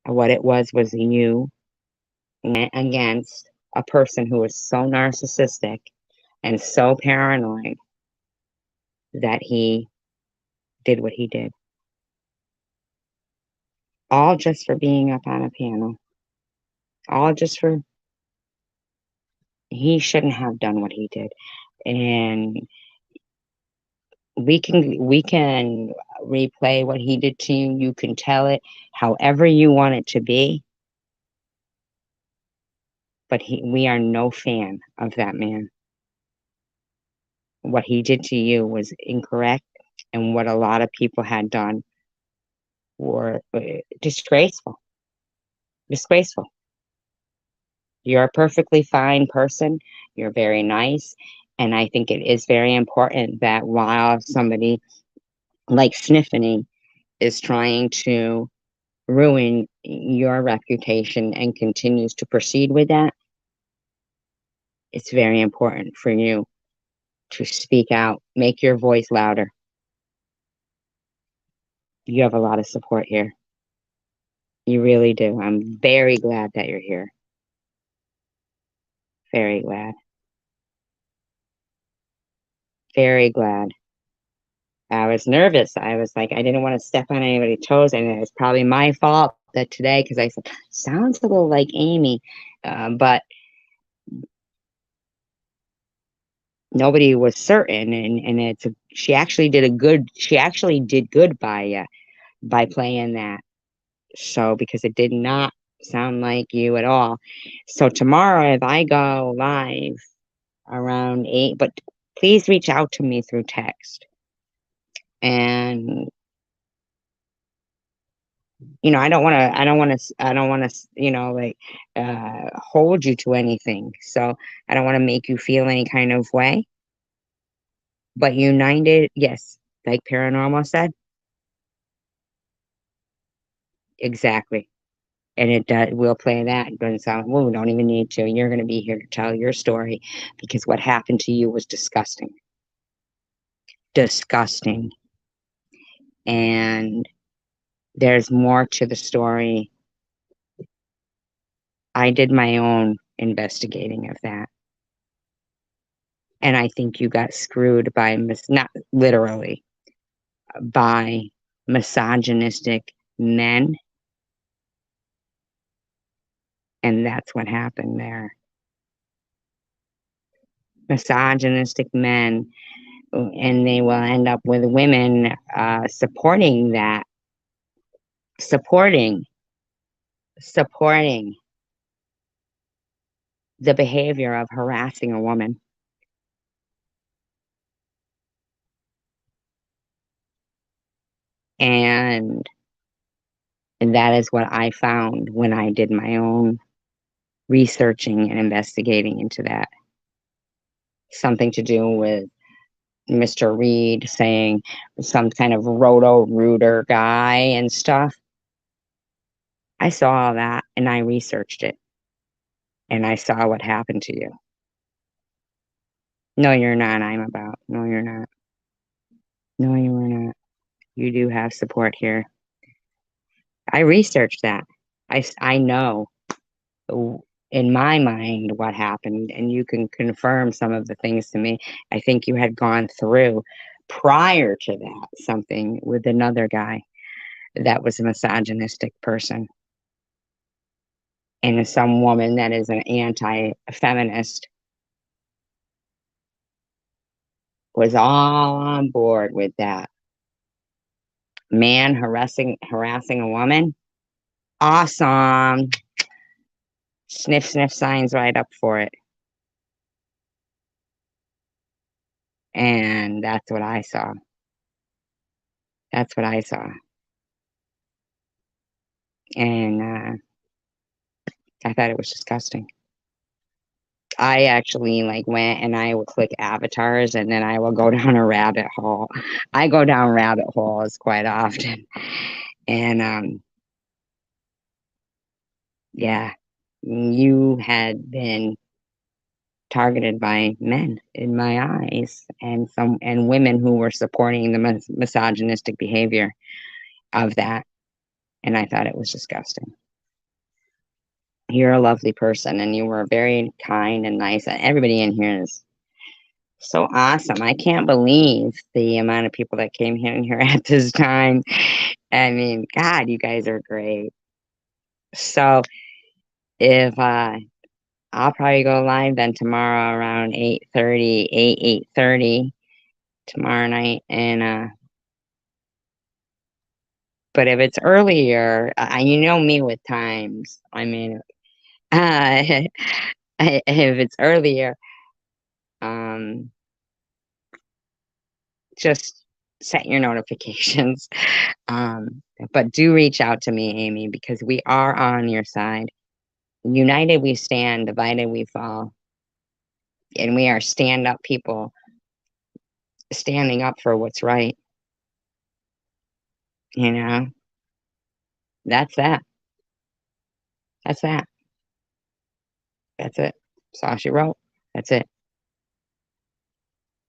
What it was you went against a person who was so narcissistic and so paranoid that he did what he did. All just for being up on a panel. All just for, he shouldn't have done what he did. And we can replay what he did to you. You can tell it however you want it to be. But we are no fan of that man. What he did to you was incorrect, and what a lot of people had done were disgraceful. Disgraceful. You're a perfectly fine person. You're very nice. And I think it is very important that while somebody like Sniffany is trying to ruin your reputation and continues to proceed with that, it's very important for you to speak out, make your voice louder. You have a lot of support here. You really do. I'm very glad that you're here. Very glad. Very glad. I was nervous. I was like, I didn't want to step on anybody's toes, and it was probably my fault that today, because I said, sounds a little like Amy, but nobody was certain, and she actually did good by playing that. So because it did not sound like you at all. So tomorrow, if I go live around 8, but please reach out to me through text. And I don't want to, like, hold you to anything. So I don't want to make you feel any kind of way. But united, yes, like paranormal said, exactly. And it does, we'll play that. It doesn't sound, well, we don't even need to. You're going to be here to tell your story, because what happened to you was disgusting. Disgusting. And there's more to the story. I did my own investigating of that. And I think you got screwed by, not literally, by misogynistic men. And that's what happened there. Misogynistic men, and they will end up with women supporting that, supporting supporting the behavior of harassing a woman. And that is what I found when I did my own researching and investigating into that. Something to do with Mr. Reed saying some kind of roto-rooter guy and stuff. I saw all that and I researched it, and I saw what happened to you. No, you're not. I'm about. No, you're not. No, you were not. You do have support here. I researched that. I know in my mind what happened, and you can confirm some of the things to me. I think you had gone through prior to that something with another guy that was a misogynistic person, and some woman that is an anti-feminist was all on board with that. Man harassing a woman. Awesome. Sniff, sniff, signs right up for it. And that's what I saw. That's what I saw. And I thought it was disgusting. I actually like went and I would click avatars, and then I will go down a rabbit hole. I go down rabbit holes quite often. And yeah, you had been targeted by men in my eyes, and women who were supporting the misogynistic behavior of that. And I thought it was disgusting. You're a lovely person, and you were very kind and nice. And everybody in here is so awesome. I can't believe the amount of people that came in here at this time. I mean, God, you guys are great. So if I'll probably go live then tomorrow around 8:30 tomorrow night. And but if it's earlier, you know me with times. I mean, if it's earlier, um just set your notifications. But do reach out to me, Amy, because we are on your side. United we stand, divided we fall. And we are stand up people standing up for what's right. You know, that's that. That's that. That's it. Saw she wrote. That's it.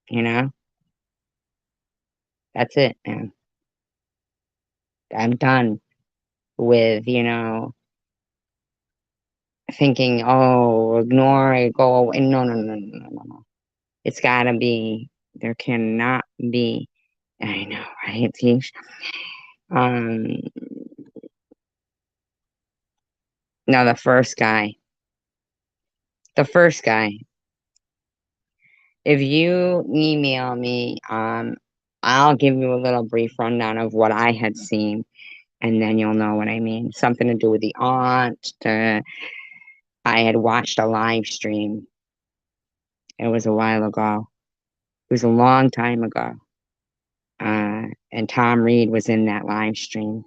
You know, that's it. And I'm done with, thinking, oh, ignore it, go away. No, no, no, no, no, no, no. It's gotta be, there cannot be I know, right, Tish? Um, no, the first guy. The first guy. If you email me, I'll give you a little brief rundown of what I had seen, and then you'll know what I mean. Something to do with the aunt. I had watched a live stream. It was a while ago. It was a long time ago. And Tom Reed was in that live stream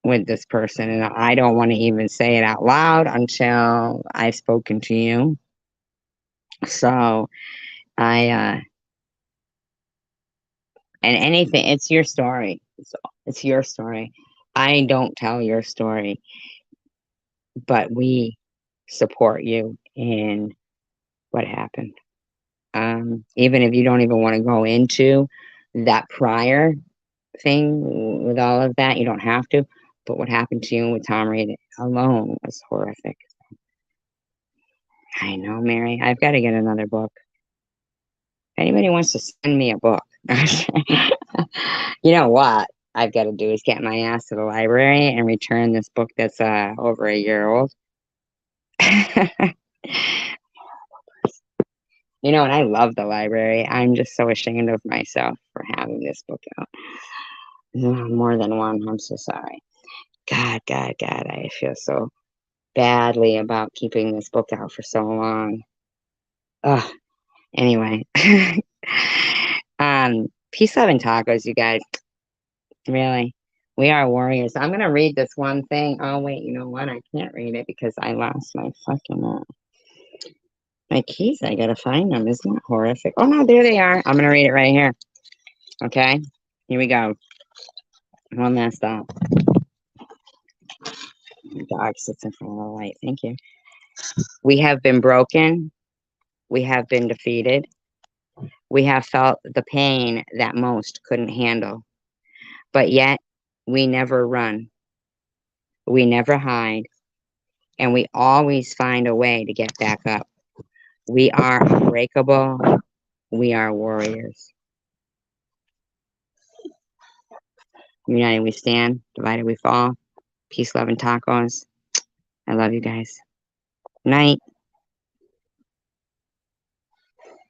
with this person. And I don't want to even say it out loud until I've spoken to you. So and anything, it's your story. It's your story. I don't tell your story, but we support you in what happened. Even if you don't even want to go into that prior thing with all of that, you don't have to. But what happened to you with Tom Reed alone was horrific. I know, Mary. I've got to get another book. Anybody wants to send me a book? You know what I've got to do is get my ass to the library and return this book that's over a year old. You know, and I love the library. I'm just so ashamed of myself for having this book out. More than one. I'm so sorry. God, God, God. I feel so badly about keeping this book out for so long. Ugh. Anyway. Peace, love, and tacos, you guys. Really. We are warriors. I'm gonna read this one thing. Oh wait, you know what? I can't read it because I lost my fucking my keys. I gotta find them. Isn't that horrific? Oh no, there they are. I'm gonna read it right here. Okay, here we go. One last stop. The dog sits in front of the light. Thank you. We have been broken. We have been defeated. We have felt the pain that most couldn't handle. But yet, we never run. We never hide. And we always find a way to get back up. We are unbreakable. We are warriors. United we stand, divided we fall. Peace, love, and tacos. I love you guys. Night.